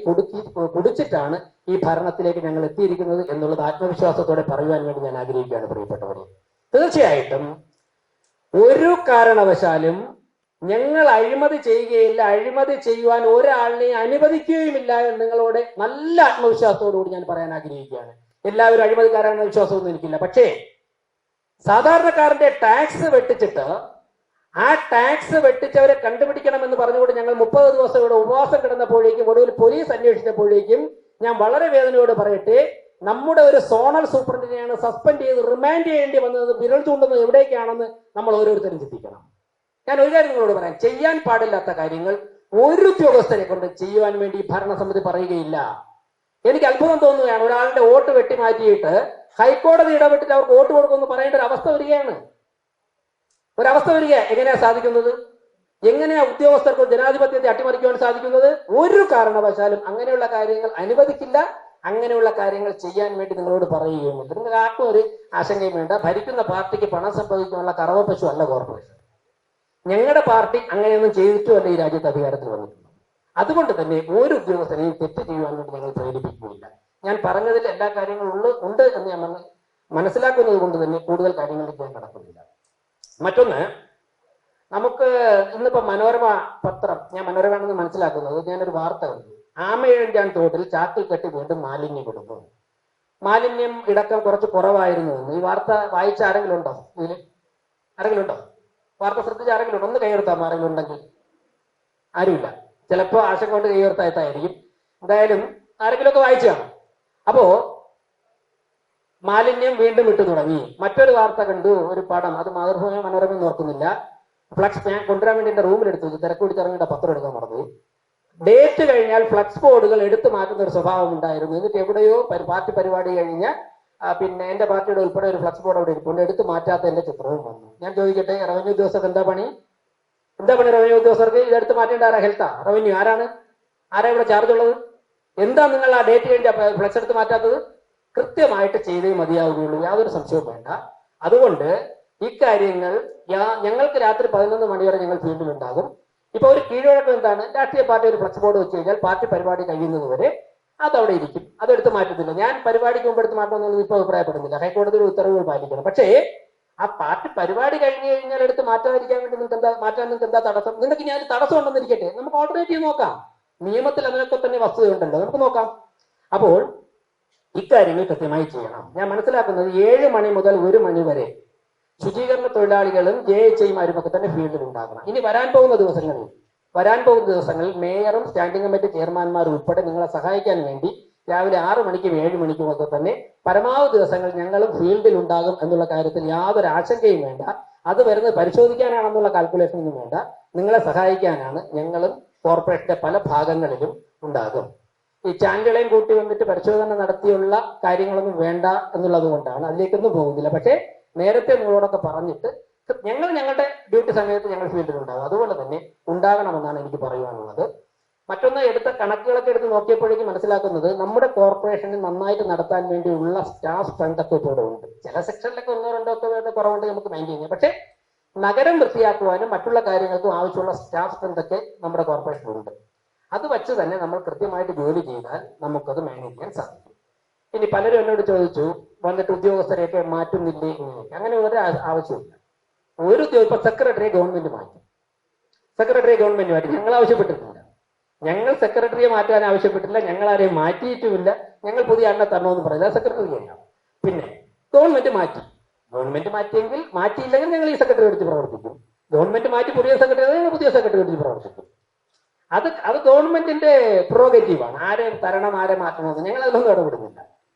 കുടിച്ചിട്ടാണ് ഈ ഭരണത്തിലേക്ക് ഞങ്ങൾ എത്തിയിരിക്കുന്നത് എന്നുള്ളത് ആത്മവിശ്വാസത്തോടെ പറയുവാൻ വേണ്ടി ഞാൻ ആഗ്രഹിക്കുകയാണ്. പ്രിയപ്പെട്ടവരെ, തീർച്ചയായിട്ടും ഒരു കാരണവശാലും ഞങ്ങൾ അഴിമതി ചെയ്യുകയില്ല, അഴിമതി ചെയ്യുവാൻ ഒരാളിനെ അനുവദിക്കുകയുമില്ല എന്ന് നിങ്ങളോട് നല്ല ആത്മവിശ്വാസത്തോടുകൂടി ഞാൻ പറയാൻ ആഗ്രഹിക്കുകയാണ്. എല്ലാവരും അഴിമതിക്കാരാണെന്ന വിശ്വാസമൊന്നും എനിക്കില്ല. പക്ഷേ സാധാരണക്കാരന്റെ ടാക്സ് വെട്ടിച്ചിട്ട് ആ ടാക്സ് വെട്ടിച്ചവരെ കണ്ടുപിടിക്കണമെന്ന് പറഞ്ഞുകൊണ്ട് ഞങ്ങൾ 30 ദിവസം ഇവിടെ ഉപവാസം കിടന്നപ്പോഴേക്കും ഒടുവിൽ പോലീസ് അന്വേഷിച്ചപ്പോഴേക്കും ഞാൻ വളരെ വേദനയോട് പറയട്ടെ, നമ്മുടെ ഒരു സോണൽ സൂപ്രണ്ടിനെയാണ് സസ്പെൻഡ് ചെയ്ത് റിമാൻഡ് ചെയ്യേണ്ടി വന്നത്. വിരൽ ചൂണ്ടുന്നത് എവിടേക്കാണെന്ന് നമ്മൾ ഓരോരുത്തരും ചിന്തിക്കണം. ഞാൻ ഒരു കാര്യം നിങ്ങളോട് പറയാം, ചെയ്യാൻ പാടില്ലാത്ത കാര്യങ്ങൾ ഒരു ഉദ്യോഗസ്ഥരെ കൊണ്ട് ചെയ്യുവാൻ വേണ്ടി ഭരണസമിതി പറയുകയില്ല. എനിക്ക് അത്ഭുതം തോന്നുകയാണ്, ഒരാളുടെ വോട്ട് വെട്ടി മാറ്റിയിട്ട് ഹൈക്കോടതി ഇടപെട്ടിട്ട് അവർക്ക് വോട്ട് കൊടുക്കുമെന്ന് പറയേണ്ട ഒരു അവസ്ഥ വരികയാണ്. എങ്ങനെയാ സാധിക്കുന്നത്? എങ്ങനെയാ ഉദ്യോഗസ്ഥർക്ക് ജനാധിപത്യത്തെ അട്ടിമറിക്കുവാൻ സാധിക്കുന്നത്? ഒരു കാരണവശാലും അങ്ങനെയുള്ള കാര്യങ്ങൾ അനുവദിക്കില്ല. അങ്ങനെയുള്ള കാര്യങ്ങൾ ചെയ്യാൻ വേണ്ടി നിങ്ങളോട് പറയുകയുമില്ല. നിങ്ങൾ ആർക്കും ഒരു ആശങ്കയും വേണ്ട. ഭരിക്കുന്ന പാർട്ടിക്ക് പണം സംഭവിക്കാനുള്ള കറവപ്പശു അല്ല കോർപ്പറേഷൻ. ഞങ്ങളുടെ പാർട്ടി അങ്ങനെയൊന്നും ചെയ്തിട്ടുമല്ല ഈ രാജ്യത്ത് അധികാരത്തിൽ വന്നിട്ടുണ്ട്. അതുകൊണ്ട് തന്നെ ഒരു ഉദ്യോഗസ്ഥനെയും തെറ്റ് ചെയ്യുവാൻ വേണ്ടി ഞങ്ങൾ പ്രേരിപ്പിക്കുകയില്ല. ഞാൻ പറഞ്ഞതിൽ എല്ലാ കാര്യങ്ങളും ഉണ്ട് എന്ന് ഞാൻ മനസ്സിലാക്കുന്നത് കൊണ്ട് തന്നെ കൂടുതൽ കാര്യങ്ങളിലേക്ക് ഞാൻ കടക്കുന്നില്ല. മറ്റൊന്ന്, നമുക്ക് ഇന്നിപ്പോ മനോരമ പത്രം, ഞാൻ മനോരമയാണെന്ന് മനസ്സിലാക്കുന്നത്, ഞാനൊരു വാർത്ത കണ്ടു. ആമയിഴഞ്ചാൻ തോട്ടിൽ ചാക്കിൽ കെട്ടി വീണ്ടും മാലിന്യം കൊടുക്കും. മാലിന്യം ഇടക്കം കുറച്ച് കുറവായിരുന്നു എന്ന്. ഈ വാർത്ത വായിച്ച ആരെങ്കിലും ഉണ്ടോ? ഇതിൽ ആരെങ്കിലും ഉണ്ടോ? വാർത്ത ശ്രദ്ധിച്ച ആരെങ്കിലും ഉണ്ടോ? ഒന്ന് കൈയുയർത്താമോ ആരെങ്കിലും ഉണ്ടെങ്കിൽ? ആരുമില്ല. ചിലപ്പോ ആശങ്ക കൊണ്ട് കൈയുയർത്തായതായിരിക്കും. എന്തായാലും ആരെങ്കിലും ഒക്കെ വായിച്ചു കാണും. അപ്പോ മാലിന്യം വീണ്ടും വിട്ടു തുടങ്ങി. മറ്റൊരു വാർത്ത കണ്ടു, ഒരു പടം, അത് മാതൃഭൂമി മനോരമ ഓർക്കുന്നില്ല. ഫ്ലക്സ് ഞാൻ കൊണ്ടുവരാൻ വേണ്ടി എന്റെ റൂമിലെടുത്തു വെച്ചു, തിരക്ക് പിടിച്ചിറങ്ങിയിട്ട് പത്രം എടുക്കാൻ മറന്നു. ഡേറ്റ് കഴിഞ്ഞാൽ ഫ്ലക്സ് ബോർഡുകൾ എടുത്തു മാറ്റുന്ന ഒരു സ്വഭാവം ഉണ്ടായിരുന്നു. എന്നിട്ട് എവിടെയോ പാർട്ടി പരിപാടി കഴിഞ്ഞ പിന്നെ എന്റെ പാർട്ടിയുടെ ഉൾപ്പെടെ ഒരു ഫ്ലക്സ് ബോർഡ് അവിടെ ഇരിപ്പുണ്ട്, എടുത്തു മാറ്റാത്ത എന്റെ ചിത്രവും വന്നു. ഞാൻ ചോദിക്കട്ടെ, റവന്യൂ ഉദ്യോഗസ്ഥർക്ക് എന്താ പണി? റവന്യൂ ഉദ്യോഗസ്ഥർക്ക് ഇതെടുത്ത് മാറ്റേണ്ട ആരാ? ഹെൽത്താ? റവന്യൂ? ആരാ ഇവിടെ ചാർജ് ഉള്ളത്? എന്താ നിങ്ങൾ ആ ഡേറ്റ് കഴിഞ്ഞ ഫ്ലക്സ് എടുത്ത് മാറ്റാത്തത്? കൃത്യമായിട്ട് ചെയ്തേ മതിയാവുകയുള്ളൂ, യാതൊരു സംശയവും വേണ്ട. അതുകൊണ്ട് ഇക്കാര്യങ്ങൾ ഞങ്ങൾക്ക് രാത്രി 11 മണി വരെ ഞങ്ങൾ ഫീൽഡിലുണ്ടാകും. ഇപ്പൊ ഒരു കീഴ്വഴക്കം എന്താണ്? രാഷ്ട്രീയ പാർട്ടി ഒരു ഫ്ലക്സ് ബോർഡ് വെച്ച് കഴിഞ്ഞാൽ പാർട്ടി പരിപാടി കഴിയുന്നത് വരെ അതവിടെ ഇരിക്കും, അതെടുത്ത് മാറ്റത്തില്ല. ഞാൻ പരിപാടിക്ക് മുമ്പ് എടുത്ത് മാറ്റണമെന്നൊന്നും ഇപ്പൊ അഭിപ്രായപ്പെടുന്നില്ല. ഹൈക്കോടതിയുടെ ഉത്തരവുകൾ പാലിക്കണം. പക്ഷേ ആ പാർട്ടി പരിപാടി കഴിഞ്ഞു കഴിഞ്ഞാൽ എടുത്ത് മാറ്റാതിരിക്കാൻ വേണ്ടി നിങ്ങൾക്ക് എന്താ തടസ്സം? നിങ്ങൾക്ക് ഞാൻ തടസ്സം ഉണ്ടെന്നിരിക്കട്ടെ, നമുക്ക് ഓൾട്ടർനേറ്റീവ് നോക്കാം. നിയമത്തിൽ അതിനൊക്കെ തന്നെ വസ്തുതയുണ്ടല്ലോ, നമുക്ക് നോക്കാം. അപ്പോൾ ഇക്കാര്യങ്ങൾ കൃത്യമായി ചെയ്യണം. ഞാൻ മനസ്സിലാക്കുന്നത് 7 മണി മുതൽ 1 മണി വരെ ശുചീകരണ തൊഴിലാളികളും JHIമാരും ഒക്കെ തന്നെ ഫീൽഡിൽ ഉണ്ടാകണം. ഇനി വരാൻ പോകുന്ന ദിവസങ്ങളിൽ മേയറും സ്റ്റാൻഡിംഗ് കമ്മിറ്റി ചെയർമാൻമാരും ഉൾപ്പെടെ നിങ്ങളെ സഹായിക്കാൻ വേണ്ടി രാവിലെ 6 മണിക്കും 7 മണിക്കും ഒക്കെ തന്നെ പരമാവധി ദിവസങ്ങൾ ഞങ്ങളും ഫീൽഡിൽ ഉണ്ടാകും എന്നുള്ള കാര്യത്തിൽ യാതൊരു ആശങ്കയും വേണ്ട. അത് വരുന്നത് പരിശോധിക്കാനാണെന്നുള്ള കാൽക്കുലേഷനൊന്നും വേണ്ട. നിങ്ങളെ സഹായിക്കാനാണ് ഞങ്ങളും കോർപ്പറേഷന്റെ പല ഭാഗങ്ങളിലും ഉണ്ടാകും. ഈ ചാനലുകളെയും കൂട്ടി വന്നിട്ട് പരിശോധന നടത്തിയുള്ള കാര്യങ്ങളൊന്നും വേണ്ട എന്നുള്ളത് കൊണ്ടാണ്, അതിലേക്കൊന്നും പോകുന്നില്ല. പക്ഷേ നേരത്തെ നിങ്ങളോടൊക്കെ പറഞ്ഞിട്ട് ഞങ്ങളുടെ ഡ്യൂട്ടി സമയത്ത് ഞങ്ങൾ ഫീൽഡിൽ ഉണ്ടാകും. അതുപോലെ തന്നെ ഉണ്ടാകണമെന്നാണ് എനിക്ക് പറയുവാനുള്ളത്. മറ്റൊന്ന്, എടുത്ത കണക്കുകളൊക്കെ എടുത്ത് നോക്കിയപ്പോഴേക്കും മനസ്സിലാക്കുന്നത് നമ്മുടെ കോർപ്പറേഷന് നന്നായിട്ട് നടത്താൻ വേണ്ടിയുള്ള സ്റ്റാഫ് സ്ട്രെങ്ത് ഒക്കെ ഇവിടെ ഉണ്ട്. ചില സെക്ഷനിലൊക്കെ 1-2 ഒക്കെ കുറവുണ്ട്, നമുക്ക് മെയിൻറ്റെയിൻ ചെയ്യാം. പക്ഷേ നഗരം വൃത്തിയാക്കുവാനും മറ്റുള്ള കാര്യങ്ങൾക്കും ആവശ്യമുള്ള സ്റ്റാഫ് സ്ട്രെങ്ത് ഒക്കെ നമ്മുടെ കോർപ്പറേഷനുണ്ട്. അത് വച്ച് തന്നെ നമ്മൾ കൃത്യമായിട്ട് ജോലി ചെയ്താൽ നമുക്കത് മാനേജ് ചെയ്യാൻ സാധിക്കും. ഇനി പലരും എന്നോട് ചോദിച്ചു, വന്നിട്ട് ഉദ്യോഗസ്ഥരെയൊക്കെ മാറ്റുന്നില്ലേ? അങ്ങനെ ഒരു ആവശ്യമില്ല. ഇപ്പൊ സെക്രട്ടറിയെ ഗവൺമെന്റ് മാറ്റും. സെക്രട്ടറിയെ ഗവൺമെന്റ് മാറ്റി. ഞങ്ങൾ ആവശ്യപ്പെട്ടിട്ടില്ല. ഞങ്ങൾ സെക്രട്ടറിയെ മാറ്റാൻ ആവശ്യപ്പെട്ടില്ല. ഞങ്ങൾ ആരെയും മാറ്റിയിട്ടുമില്ല. ഞങ്ങൾ പുതിയ ആളിനെ തരണമെന്ന് പറയില്ല. സെക്രട്ടറി തന്നെയാണ്. പിന്നെ ഗവൺമെന്റ് മാറ്റി. ഗവൺമെന്റ് മാറ്റിയെങ്കിൽ മാറ്റിയില്ലെങ്കിൽ ഞങ്ങൾ ഈ സെക്രട്ടറി എടുത്ത് പ്രവർത്തിക്കും. ഗവൺമെന്റ് മാറ്റി പുതിയ സെക്രട്ടറി ഞങ്ങൾ പുതിയ സെക്രട്ടറി എടുത്ത് പ്രവർത്തിക്കും. അത് ഗവൺമെന്റിന്റെ പ്രോഗറ്റീവാണ്. ആരെ തരണം ആരെ മാറ്റണമെന്ന് ഞങ്ങൾ അതിലൊന്നും ഇടപെടുന്നില്ല.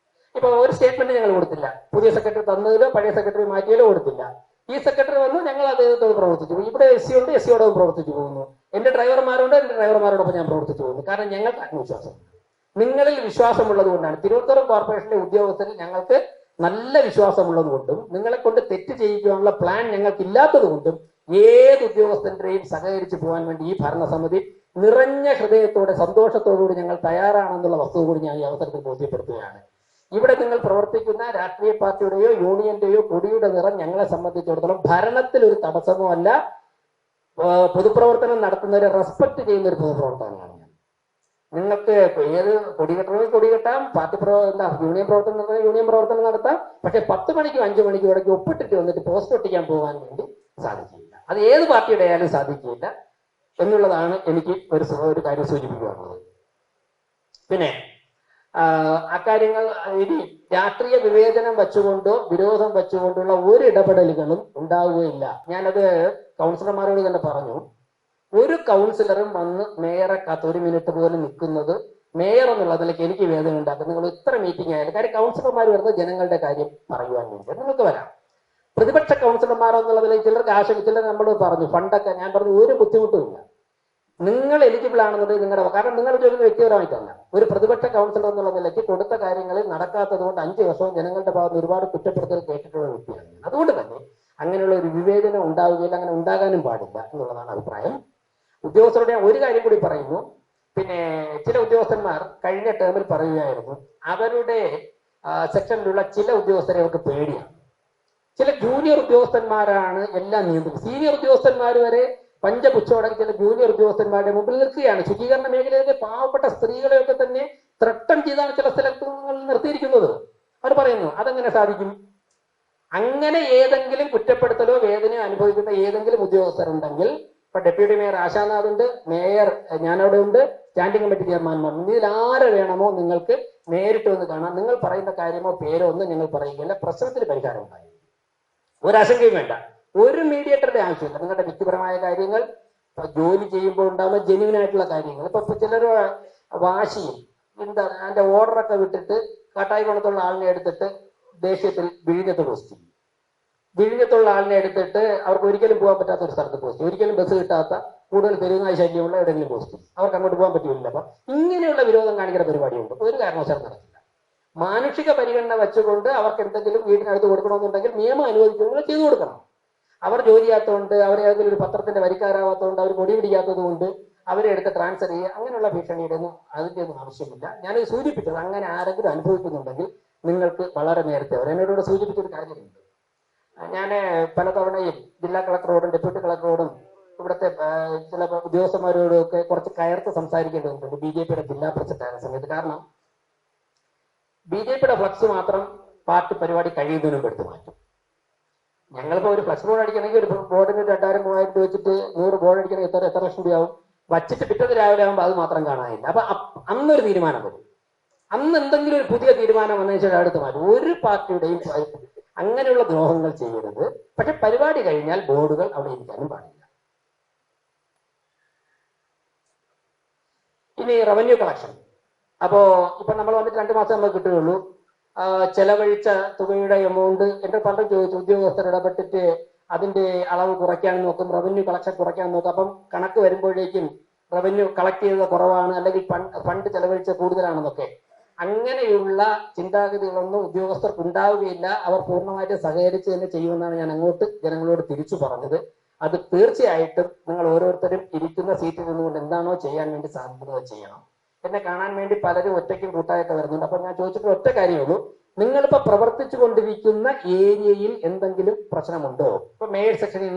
ഇപ്പൊ ഒരു സ്റ്റേറ്റ്മെന്റ് ഞങ്ങൾ കൊടുത്തില്ല. പുതിയ സെക്രട്ടറി തന്നതിലോ പഴയ സെക്രട്ടറി മാറ്റിയാലോ കൊടുത്തില്ല. ഈ സെക്രട്ടറി വന്നു, ഞങ്ങൾ അദ്ദേഹത്തോട് പ്രവർത്തിച്ചു. ഇവിടെ SC ഉണ്ട്, SCയോടൊപ്പം പ്രവർത്തിച്ചു പോകുന്നു. എന്റെ ഡ്രൈവർമാരുണ്ട്, എന്റെ ഡ്രൈവർമാരോടൊപ്പം ഞാൻ പ്രവർത്തിച്ചു പോകുന്നു. കാരണം ഞങ്ങൾക്ക് ആത്മവിശ്വാസം, നിങ്ങളിൽ വിശ്വാസമുള്ളത് കൊണ്ടാണ്. തിരുവനന്തപുരം കോർപ്പറേഷനിലെ ഉദ്യോഗസ്ഥരിൽ ഞങ്ങൾക്ക് നല്ല വിശ്വാസമുള്ളത് കൊണ്ടും നിങ്ങളെ കൊണ്ട് തെറ്റ് ചെയ്യിക്കാനുള്ള പ്ലാൻ ഞങ്ങൾക്ക് ഇല്ലാത്തത് കൊണ്ടും ഏത് ഉദ്യോഗസ്ഥന്റെയും സഹകരിച്ചു പോകാൻ വേണ്ടി ഈ ഭരണസമിതി നിറഞ്ഞ ഹൃദയത്തോടെ സന്തോഷത്തോടുകൂടി ഞങ്ങൾ തയ്യാറാണെന്നുള്ള വസ്തുത കൂടി ഞാൻ ഈ അവസരത്തിൽ ബോധ്യപ്പെടുത്തുകയാണ്. ഇവിടെ നിങ്ങൾ പ്രവർത്തിക്കുന്ന രാഷ്ട്രീയ പാർട്ടിയുടെയോ യൂണിയന്റെയോ കൊടിയുടെ നിറം ഞങ്ങളെ സംബന്ധിച്ചിടത്തോളം ഭരണത്തിൽ ഒരു തടസ്സമോ അല്ല. പൊതുപ്രവർത്തനം നടത്തുന്നവരെ റെസ്പെക്ട് ചെയ്യുന്ന ഒരു പൊതുപ്രവർത്തനമാണ് ഞാൻ. നിങ്ങൾക്ക് ഏത് കൊടികെട്ടണമെങ്കിൽ കൊടികെട്ടാം, യൂണിയൻ പ്രവർത്തനം നടത്താൻ യൂണിയൻ പ്രവർത്തനം നടത്താം. പക്ഷെ 10 മണിക്കും 5 മണിക്കും ഇടയ്ക്ക് ഒപ്പിട്ടിട്ട് വന്നിട്ട് പോസ്റ്റ് ഒട്ടിക്കാൻ പോകാൻ വേണ്ടി സാധിക്കില്ല. അത് ഏത് പാർട്ടിയുടെ ആയാലും സാധിക്കില്ല എന്നുള്ളതാണ് എനിക്ക് ഒരു കാര്യം സൂചിപ്പിക്കാനുള്ളത്. പിന്നെ അക്കാര്യങ്ങൾ ഇനി രാഷ്ട്രീയ വിവേചനം വെച്ചുകൊണ്ടോ വിരോധം വെച്ചുകൊണ്ടുള്ള ഒരു ഇടപെടലുകളും ഉണ്ടാവുകയില്ല. ഞാനത് കൗൺസിലർമാരോട് തന്നെ പറഞ്ഞു. ഒരു കൗൺസിലറും വന്ന് മേയറെ കാത്ത് 1 മിനിറ്റ് പോലും നിൽക്കുന്നത് മേയർ എന്നുള്ള നിലയ്ക്ക് എനിക്ക് വേദന ഉണ്ടാക്കും. നിങ്ങൾ ഇത്ര മീറ്റിംഗ് ആയാലും കാര്യം കൗൺസിലർമാർ വരുന്നത് ജനങ്ങളുടെ കാര്യം പറയുവാൻ വേണ്ടി നിങ്ങൾക്ക് വരാം. പ്രതിപക്ഷ കൗൺസിലർമാർ എന്നുള്ള നിലയിൽ ചിലർക്ക് ചിലർ നമ്മൾ പറഞ്ഞു ഫണ്ടൊക്കെ ഞാൻ പറഞ്ഞു ഒരു ബുദ്ധിമുട്ടുമില്ല. നിങ്ങൾ എലിജിബിൾ ആണെന്നുണ്ടെങ്കിൽ നിങ്ങളുടെ കാരണം നിങ്ങളുടെ ജോലി വ്യക്തിപരമായിട്ടല്ല. ഒരു പ്രതിപക്ഷ കൗൺസിലർ എന്നുള്ള നിലയ്ക്ക് കൊടുത്ത കാര്യങ്ങളിൽ നടക്കാത്തത് കൊണ്ട് 5 വർഷവും ജനങ്ങളുടെ ഭാഗത്ത് ഒരുപാട് കുറ്റപ്പെടുത്തൽ കേട്ടിട്ടുള്ള വ്യക്തിയാണ്. അതുകൊണ്ട് തന്നെ അങ്ങനെയുള്ള ഒരു വിവേചനം ഉണ്ടാവുകയില്ല, അങ്ങനെ ഉണ്ടാകാനും പാടില്ല എന്നുള്ളതാണ് അഭിപ്രായം. ഉദ്യോഗസ്ഥരുടെ ഒരു കാര്യം കൂടി പറയുന്നു. പിന്നെ ചില ഉദ്യോഗസ്ഥന്മാർ കഴിഞ്ഞ ടേമിൽ പറയുകയായിരുന്നു അവരുടെ സെക്ഷനിലുള്ള ചില ഉദ്യോഗസ്ഥരെ അവർക്ക് പേടിയാണ്. ചില ജൂനിയർ ഉദ്യോഗസ്ഥന്മാരാണ് എല്ലാം നിയന്ത്രിക്കുന്നത്. സീനിയർ ഉദ്യോഗസ്ഥന്മാർ വരെ പഞ്ചപുച്ഛോടെ ചില ജൂനിയർ ഉദ്യോഗസ്ഥന്മാരുടെ മുമ്പിൽ നിൽക്കുകയാണ്. ശുചീകരണ മേഖലയിലെ പാവപ്പെട്ട സ്ത്രീകളെയൊക്കെ തന്നെ ത്രട്ടം ചെയ്താണ് ചില സ്ഥലങ്ങളിൽ നിർത്തിയിരിക്കുന്നത്. അവർ പറയുന്നു അതെങ്ങനെ സാധിക്കും? അങ്ങനെ ഏതെങ്കിലും കുറ്റപ്പെടുത്തലോ വേദനയോ അനുഭവിക്കുന്ന ഏതെങ്കിലും ഉദ്യോഗസ്ഥരുണ്ടെങ്കിൽ ഇപ്പൊ ഡെപ്യൂട്ടി മേയർ ആശാനാഥ് ഉണ്ട്, മേയർ ഞാനവിടെ ഉണ്ട്, സ്റ്റാൻഡിംഗ് കമ്മിറ്റി ചെയർമാൻമാരുണ്ട്. ഇതിൽ ആരെ വേണമോ നിങ്ങൾക്ക് നേരിട്ട് വന്ന് കാണാം. നിങ്ങൾ പറയുന്ന കാര്യമോ പേരോ ഒന്നും ഞങ്ങൾ പറയുകയില്ല. പ്രശ്നത്തിന് പരിഹാരം ഉണ്ടായി ഒരാശങ്കയും വേണ്ട. ഒരു മീഡിയേറ്ററുടെ ആവശ്യമില്ല. നിങ്ങളുടെ വ്യക്തിപരമായ കാര്യങ്ങൾ ജോലി ചെയ്യുമ്പോൾ ഉണ്ടാകുന്ന ജെന്യൂൻ ആയിട്ടുള്ള കാര്യങ്ങൾ ഇപ്പൊ ചിലർ വാശിയും എന്താണ് അതിന്റെ ഓർഡറൊക്കെ വിട്ടിട്ട് കാട്ടായിക്കുളത്തുള്ള ആളിനെ എടുത്തിട്ട് ദേഷ്യത്തിൽ വിഴിഞ്ഞത്ത് പോസ്റ്റ് ചെയ്യും. വിഴിഞ്ഞത്തുള്ള ആളിനെ എടുത്തിട്ട് അവർക്ക് ഒരിക്കലും പോകാൻ പറ്റാത്ത ഒരു സ്ഥലത്ത് പോസ്റ്റ് ചെയ്യും. ഒരിക്കലും ബസ് കിട്ടാത്ത കൂടുതൽ തെരുവുനായ ശല്യമുള്ള എവിടെയെങ്കിലും പോസ്റ്റ് ചെയ്യും. അവർക്ക് അങ്ങോട്ട് പോകാൻ പറ്റില്ല. അപ്പൊ ഇങ്ങനെയുള്ള വിരോധം കാണിക്കുന്ന പരിപാടിയുണ്ട്. ഒരു കാരണവശാലും നടക്കില്ല. മാനുഷിക പരിഗണന വെച്ചുകൊണ്ട് അവർക്ക് എന്തെങ്കിലും വീടിനടുത്ത് കൊടുക്കണമെന്നുണ്ടെങ്കിൽ നിയമം അനുവദിക്കുന്നത് ചെയ്തു കൊടുക്കണം. അവർ ജോലി ചെയ്യാത്തതുകൊണ്ട് അവർ ഏതെങ്കിലും ഒരു പത്രത്തിന്റെ വരിക്കാരാവാത്തതുകൊണ്ട് അവർ കൊടി പിടിക്കാത്തത് കൊണ്ട് അവരെ എടുത്ത് ട്രാൻസ്ഫർ ചെയ്യുക അങ്ങനെയുള്ള ഭീഷണിയുടെ ഒന്നും അതിന്റെ ഒന്നും ആവശ്യമില്ല. ഞാനത് സൂചിപ്പിച്ചത് അങ്ങനെ ആരെങ്കിലും അനുഭവിക്കുന്നുണ്ടെങ്കിൽ നിങ്ങൾക്ക് വളരെ നേരത്തെ എന്നോട് സൂചിപ്പിച്ചൊരു കാര്യമുണ്ട്. ഞാൻ പലതവണയും ജില്ലാ കളക്ടറോടും ഡെപ്യൂട്ടി കളക്ടറോടും ഇവിടുത്തെ ചില ഉദ്യോഗസ്ഥന്മാരോടും ഒക്കെ കുറച്ച് കയർത്ത് സംസാരിക്കേണ്ടതുണ്ട് BJPയുടെ ജില്ലാ പ്രസിഡന്റ് ആയ സമയത്ത്. കാരണം BJPയുടെ ഫ്ലക്സ് മാത്രം പാർട്ടി പരിപാടി കഴിയുന്നതിന് മുമ്പ് എടുത്ത് മാറ്റും. ഞങ്ങളിപ്പോ ഒരു ഫ്ലക്സ് ബോർഡ് അടിക്കണമെങ്കിൽ ഒരു ബോർഡിന് 2000-3000 രൂപ വെച്ചിട്ട് 100 ബോർഡ് അടിക്കണമെങ്കിൽ എത്ര ലക്ഷം രൂപയാവും. വച്ചിട്ട് പിറ്റേന്ന് രാവിലെ ആകുമ്പോൾ അത് മാത്രം കാണാനില്ല. അപ്പൊ അന്നൊരു തീരുമാനം വരും. അന്ന് എന്തെങ്കിലും ഒരു പുതിയ തീരുമാനം വന്നതിന് ശേഷം അടുത്ത് മാറ്റും. ഒരു പാർട്ടിയുടെയും അങ്ങനെയുള്ള ദ്രോഹങ്ങൾ ചെയ്യരുത്. പക്ഷെ പരിപാടി കഴിഞ്ഞാൽ ബോർഡുകൾ അവിടെ ഇരിക്കാനും പാടില്ല. ഇനി റവന്യൂ കളക്ഷൻ. അപ്പോ ഇപ്പൊ നമ്മൾ വന്നിട്ട് 2 മാസം നമുക്ക് കിട്ടുകയുള്ളൂ. ചെലവഴിച്ച തുകയുടെ എമൗണ്ട് എന്റെ പലരും ചോദിച്ചു. ഉദ്യോഗസ്ഥർ ഇടപെട്ടിട്ട് അതിന്റെ അളവ് കുറയ്ക്കാൻ നോക്കും, റവന്യൂ കളക്ഷൻ കുറയ്ക്കാൻ നോക്കും. അപ്പം കണക്ക് വരുമ്പോഴേക്കും റവന്യൂ കളക്ട് ചെയ്തത് കുറവാണ്, അല്ലെങ്കിൽ ഫണ്ട് ചെലവഴിച്ച കൂടുതലാണെന്നൊക്കെ. അങ്ങനെയുള്ള ചിന്താഗതികളൊന്നും ഉദ്യോഗസ്ഥർക്ക് ഉണ്ടാവുകയില്ല. അവർ പൂർണ്ണമായിട്ട് സഹകരിച്ച് തന്നെ ചെയ്യുമെന്നാണ് ഞാൻ അങ്ങോട്ട് ജനങ്ങളോട് തിരിച്ചു പറഞ്ഞത്. അത് തീർച്ചയായിട്ടും നിങ്ങൾ ഓരോരുത്തരും ഇരിക്കുന്ന സീറ്റിൽ നിന്നുകൊണ്ട് എന്താണോ ചെയ്യാൻ വേണ്ടി സാധിക്കുന്നത് ചെയ്യണം. എന്നെ കാണാൻ വേണ്ടി പലരും ഒറ്റയ്ക്കും കൂട്ടായൊക്കെ വരുന്നുണ്ട്. അപ്പൊ ഞാൻ ചോദിച്ചിട്ട് ഒറ്റ കാര്യമുള്ളൂ, നിങ്ങളിപ്പോ പ്രവർത്തിച്ചു കൊണ്ടിരിക്കുന്ന ഏരിയയിൽ എന്തെങ്കിലും പ്രശ്നമുണ്ടോ? ഇപ്പൊ മേയർ സെക്ഷനിൽ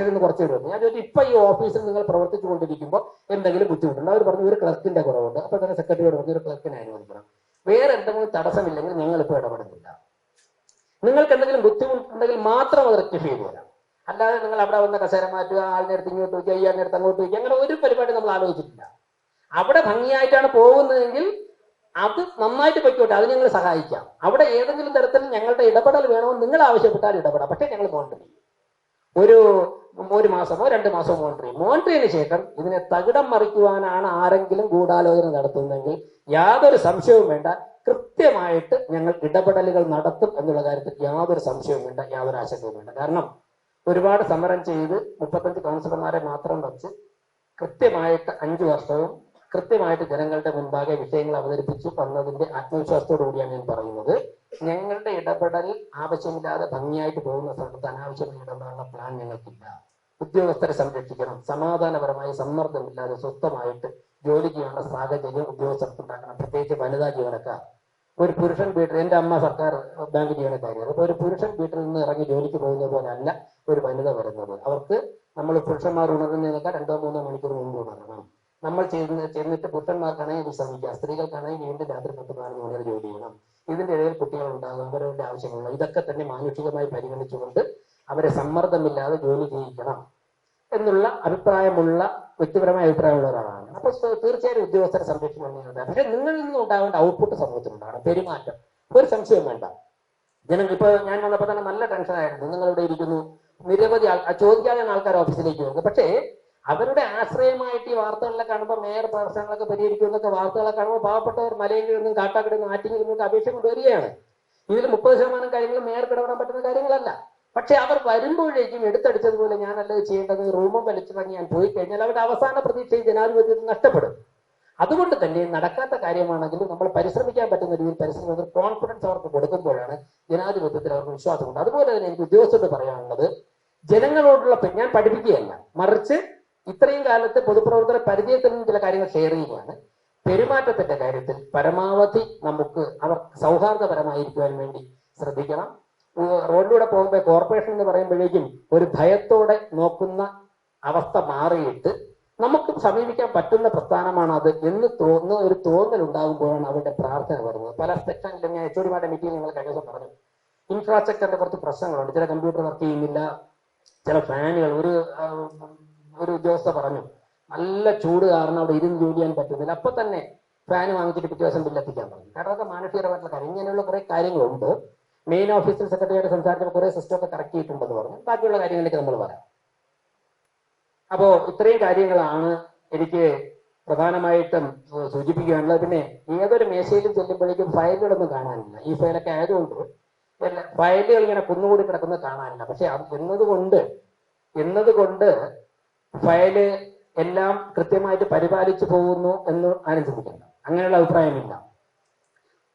നിന്ന് കുറച്ച് വരും. ഞാൻ ചോദിച്ചു ഇപ്പൊ ഈ ഓഫീസിൽ നിങ്ങൾ പ്രവർത്തിച്ചു കൊണ്ടിരിക്കുമ്പോൾ എന്തെങ്കിലും ബുദ്ധിമുട്ടുണ്ട്? അവർ പറഞ്ഞു ഒരു ക്ലർക്കിന്റെ കുറവുണ്ട്. അപ്പൊ തന്നെ സെക്രട്ടറിയോട് പറഞ്ഞു ഒരു ക്ലർക്കിനെ അനുവദിക്കണം. വേറെ എന്തെങ്കിലും തടസ്സമില്ലെങ്കിൽ ഞങ്ങളിപ്പോൾ ഇടപെടുന്നില്ല. നിങ്ങൾക്ക് എന്തെങ്കിലും ബുദ്ധിമുട്ടുണ്ടെങ്കിൽ മാത്രം അത് റെക്ടിഫൈ ചെയ്ത് തരാം. അല്ലാതെ നിങ്ങൾ അവിടെ വന്ന കസേര മാറ്റുക, ആളിനെ അടുത്ത് ഇങ്ങോട്ട് വയ്ക്കുക, ഇയാളിനെ അടുത്ത് അങ്ങോട്ട് വയ്ക്കുക, അങ്ങനെ ഒരു പരിപാടി നമ്മൾ ആലോചിച്ചിട്ടില്ല. അവിടെ ഭംഗിയായിട്ടാണ് പോകുന്നതെങ്കിൽ അത് നന്നായിട്ട് പൊയ്ക്കോട്ടെ, അത് ഞങ്ങൾ സഹായിക്കാം. അവിടെ ഏതെങ്കിലും തരത്തിൽ ഞങ്ങളുടെ ഇടപെടൽ വേണമെന്ന് നിങ്ങൾ ആവശ്യപ്പെട്ടാൽ ഇടപെടാം, പക്ഷേ ഞങ്ങൾ മോണിറ്റർ ചെയ്യും. ഒരു മാസമോ 2 മാസമോ മോണിറ്റർ ചെയ്തതിനു ശേഷം ഇതിനെ തകിടം മറിക്കുവാനാണ് ആരെങ്കിലും ഗൂഢാലോചന നടത്തുന്നതെങ്കിൽ യാതൊരു സംശയവും വേണ്ട, കൃത്യമായിട്ട് ഞങ്ങൾ ഇടപെടലുകൾ നടത്തും എന്നുള്ള കാര്യത്തിൽ യാതൊരു സംശയവും വേണ്ട, യാതൊരു ആശങ്കയും വേണ്ട. കാരണം ഒരുപാട് സമരം ചെയ്ത് 35 കൗൺസിലർമാരെ മാത്രം വച്ച് കൃത്യമായിട്ട് 5 വർഷവും കൃത്യമായിട്ട് ജനങ്ങളുടെ മുൻപാകെ വിഷയങ്ങൾ അവതരിപ്പിച്ചു വന്നതിന്റെ ആത്മവിശ്വാസത്തോടു കൂടിയാണ് ഞാൻ പറയുന്നത്. ഞങ്ങളുടെ ഇടപെടൽ ആവശ്യമില്ലാതെ ഭംഗിയായിട്ട് പോകുന്ന സ്ഥലത്ത് അനാവശ്യമായി ഇടപെടാനുള്ള പ്ലാൻ ഞങ്ങൾക്കില്ല. ഉദ്യോഗസ്ഥരെ സംരക്ഷിക്കണം, സമാധാനപരമായി സമ്മർദ്ദമില്ലാതെ സ്വസ്ഥമായിട്ട് ജോലി ചെയ്യാനുള്ള സാഹചര്യം ഉദ്യോഗസ്ഥർക്ക് ഉണ്ടാക്കണം. പ്രത്യേകിച്ച് വനിതാ ജീവനക്കാർ. ഒരു പുരുഷൻ വീട്ടിൽ, എൻ്റെ അമ്മ സർക്കാർ ബാങ്ക് ജീവനക്കാരിയാണ്. അപ്പോൾ ഒരു പുരുഷൻ വീട്ടിൽ നിന്ന് ഇറങ്ങി ജോലിക്ക് പോകുന്ന പോലെ അല്ല ഒരു വനിത വരുന്നത്. അവർക്ക് നമ്മൾ പുരുഷന്മാർ ഉണർന്നതിനേക്കാൾ 2-3 മണിക്കൂർ മുമ്പ് ഉണരണം. നമ്മൾ ചെന്നിട്ട് പുരുഷന്മാർക്കാണെങ്കിൽ വിശ്രമിക്കാം, സ്ത്രീകൾക്കാണെങ്കിൽ വീണ്ടും രാത്രി 10-12 മണി വരെ ജോലി ചെയ്യണം. ഇതിന്റെ ഇടയിൽ കുട്ടികൾ ഉണ്ടാകും, അവരവരുടെ ആവശ്യങ്ങളുള്ള ഇതൊക്കെ തന്നെ മാനുഷികമായി പരിഗണിച്ചുകൊണ്ട് അവരെ സമ്മർദ്ദമില്ലാതെ ജോലി ചെയ്യിക്കണം എന്നുള്ള വ്യക്തിപരമായ അഭിപ്രായമുള്ള ഒരാളാണ്. അപ്പൊ തീർച്ചയായും ഉദ്യോഗസ്ഥരെ സംരക്ഷിക്കണം. പക്ഷെ നിങ്ങളിൽ നിന്ന് ഉണ്ടാവേണ്ട ഔട്ട്പുട്ട് സമൂഹത്തിലുണ്ടാകണം, പെരുമാറ്റം. ഒരു സംശയവും വേണ്ട. ജനങ്ങൾ ഇപ്പൊ ഞാൻ വന്നപ്പോൾ തന്നെ നല്ല ടെൻഷനായിരുന്നു. നിങ്ങളിവിടെ ഇരിക്കുന്നു, നിരവധി ചോദിക്കാതെ ആൾക്കാർ ഓഫീസിലേക്ക് വരുന്നു. പക്ഷേ അവരുടെ ആശ്രയമായിട്ട് ഈ വാർത്തകളിലെ കാണുമ്പോൾ മേയർ പ്രശ്നങ്ങളൊക്കെ പരിഹരിക്കുമെന്നൊക്കെ വാർത്തകളെ കാണുമ്പോൾ പാവപ്പെട്ടവർ മലയിൽ നിന്നും കാട്ടാക്കടയിൽ നിന്നും ആറ്റിങ്ങിൽ നിന്നൊക്കെ അപേക്ഷ കൊണ്ടുവരികയാണ്. ഇതിൽ 30% കാര്യങ്ങൾ മേയർക്ക് ഇടപെടാൻ പറ്റുന്ന കാര്യങ്ങളല്ല. പക്ഷെ അവർ വരുമ്പോഴേക്കും എടുത്തടിച്ചതുപോലെ ഞാനല്ലത് ചെയ്യേണ്ടത്, റൂമും വലിച്ചിറങ്ങി ഞാൻ പോയി കഴിഞ്ഞാൽ അവരുടെ അവസാന പ്രതീക്ഷയും ജനാധിപത്യത്തിൽ നഷ്ടപ്പെടും. അതുകൊണ്ട് തന്നെ നടക്കാത്ത കാര്യമാണെങ്കിലും നമ്മൾ പരിശ്രമിക്കാൻ പറ്റുന്ന രീതിയിൽ പരിശ്രമിക്കുന്ന കോൺഫിഡൻസ് അവർക്ക് കൊടുക്കുമ്പോഴാണ് ജനാധിപത്യത്തിൽ അവർക്ക് വിശ്വാസമുണ്ട്. അതുപോലെ തന്നെ എനിക്ക് ഉദ്യോഗസ്ഥരോട് പറയാനുള്ളത്, ജനങ്ങളോടുള്ള ഞാൻ പഠിപ്പിക്കുകയല്ല, മറിച്ച് ഇത്രയും കാലത്ത് പൊതുപ്രവർത്തന പരിചയത്തിൽ നിന്ന് ചില കാര്യങ്ങൾ ഷെയർ ചെയ്യുകയാണ്. പെരുമാറ്റത്തിന്റെ കാര്യത്തിൽ പരമാവധി നമുക്ക് അവർ സൗഹാർദ്ദപരമായിരിക്കുവാൻ വേണ്ടി ശ്രദ്ധിക്കണം. റോഡിലൂടെ പോകുമ്പോൾ കോർപ്പറേഷൻ എന്ന് പറയുമ്പോഴേക്കും ഒരു ഭയത്തോടെ നോക്കുന്ന അവസ്ഥ മാറിയിട്ട് നമുക്ക് സമീപിക്കാൻ പറ്റുന്ന പ്രസ്ഥാനമാണ് അത് എന്ന് തോന്നുന്ന ഒരു തോന്നൽ ഉണ്ടാകുമ്പോഴാണ് അവരുടെ പ്രാർത്ഥന വരുന്നത്. പല സെക്ഷനിലും ഞാൻ HOD മീറ്റിംഗ് നിങ്ങൾ കഴിഞ്ഞ ദിവസം പറഞ്ഞു, ഇൻഫ്രാസ്ട്രക്ചറിന്റെ കുറച്ച് പ്രശ്നങ്ങളുണ്ട്. ചില കമ്പ്യൂട്ടർ വർക്ക് ചെയ്യുന്നില്ല, ചില ഫാനുകൾ. ഒരു ഉദ്യോഗസ്ഥ പറഞ്ഞു, നല്ല ചൂട് കാരണം അവിടെ ഇരുന്ന് ജോലി ചെയ്യാൻ പറ്റുന്നില്ല. അപ്പൊ തന്നെ ഫാൻ വാങ്ങിച്ചിട്ട് പിറ്റേ ദിവസം ബില്ലെത്തിക്കാൻ പറഞ്ഞു. കാരണം അതൊക്കെ മാനുഷികമായിട്ടുള്ള കാര്യം. ഇങ്ങനെയുള്ള കുറെ കാര്യങ്ങളുണ്ട്. മെയിൻ ഓഫീസിൽ സെക്രട്ടറിയായിട്ട് സംസാരിച്ചപ്പോൾ കുറെ സിസ്റ്റം ഒക്കെ കറക്റ്റ് ചെയ്തിട്ടുണ്ടെന്ന് പറഞ്ഞു. ബാക്കിയുള്ള കാര്യങ്ങളിലേക്ക് നമ്മൾ പറയാം. അപ്പോ ഇത്രയും കാര്യങ്ങളാണ് എനിക്ക് പ്രധാനമായിട്ടും സൂചിപ്പിക്കാനുള്ളത്. പിന്നെ ഏതൊരു മേശയിലും ചെല്ലുമ്പോഴേക്കും ഫയലുകളൊന്നും കാണാനില്ല. ഈ ഫയലൊക്കെ ആയതുകൊണ്ട് ഫയലുകൾ ഇങ്ങനെ കുന്നുകൂടി കിടക്കുന്നത് കാണാനില്ല. പക്ഷെ എന്നതുകൊണ്ട് ഫയല് എല്ലാം കൃത്യമായിട്ട് പരിപാലിച്ചു പോകുന്നു എന്ന് ആരും ചിന്തിക്കണം. അങ്ങനെയുള്ള അഭിപ്രായമില്ല.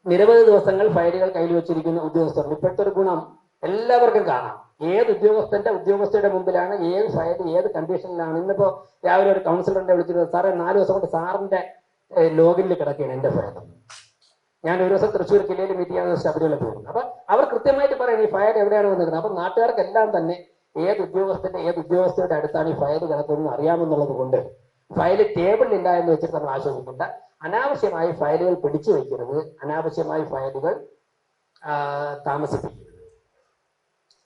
നിരവധി ദിവസങ്ങൾ ഫയലുകൾ കയ്യിൽ വെച്ചിരിക്കുന്ന ഉദ്യോഗസ്ഥർ. ഇപ്പോഴത്തെ ഒരു ഗുണം എല്ലാവർക്കും കാണാം. ഏത് ഉദ്യോഗസ്ഥയുടെ മുമ്പിലാണ് ഏത് ഫയൽ ഏത് കണ്ടീഷനിലാണ്. ഇന്നിപ്പോ രാവിലെ ഒരു കൗൺസിലറിനെ വിളിച്ചിരുന്നത്, സാറേ 4 ദിവസം കൊണ്ട് സാറിന്റെ ലോഗിനിൽ കിടക്കുകയാണ് എന്റെ ഫയൽ. ഞാൻ ഒരു ദിവസം തൃശ്ശൂർ ജില്ലയിൽ മീറ്റ് ചെയ്യാൻ ശബരിമല പോയിരുന്നു. അപ്പൊ അവർ കൃത്യമായിട്ട് പറയണം ഈ ഫയൽ എവിടെയാണ് വന്നിരുന്നത്. അപ്പൊ നാട്ടുകാർക്കെല്ലാം തന്നെ ഏത് ഉദ്യോഗസ്ഥയുടെ അടുത്താണ് ഈ ഫയൽ കിടക്കുന്നതെന്ന് അറിയാമെന്നുള്ളത് കൊണ്ട് ഫയൽ ടേബിളിലില്ല എന്ന് വെച്ചിട്ട് നമ്മൾ ആശ്വസിക്കേണ്ട. അനാവശ്യമായി ഫയലുകൾ പിടിച്ചു വയ്ക്കരുത്, അനാവശ്യമായി ഫയലുകൾ താമസിപ്പിക്കരുത്.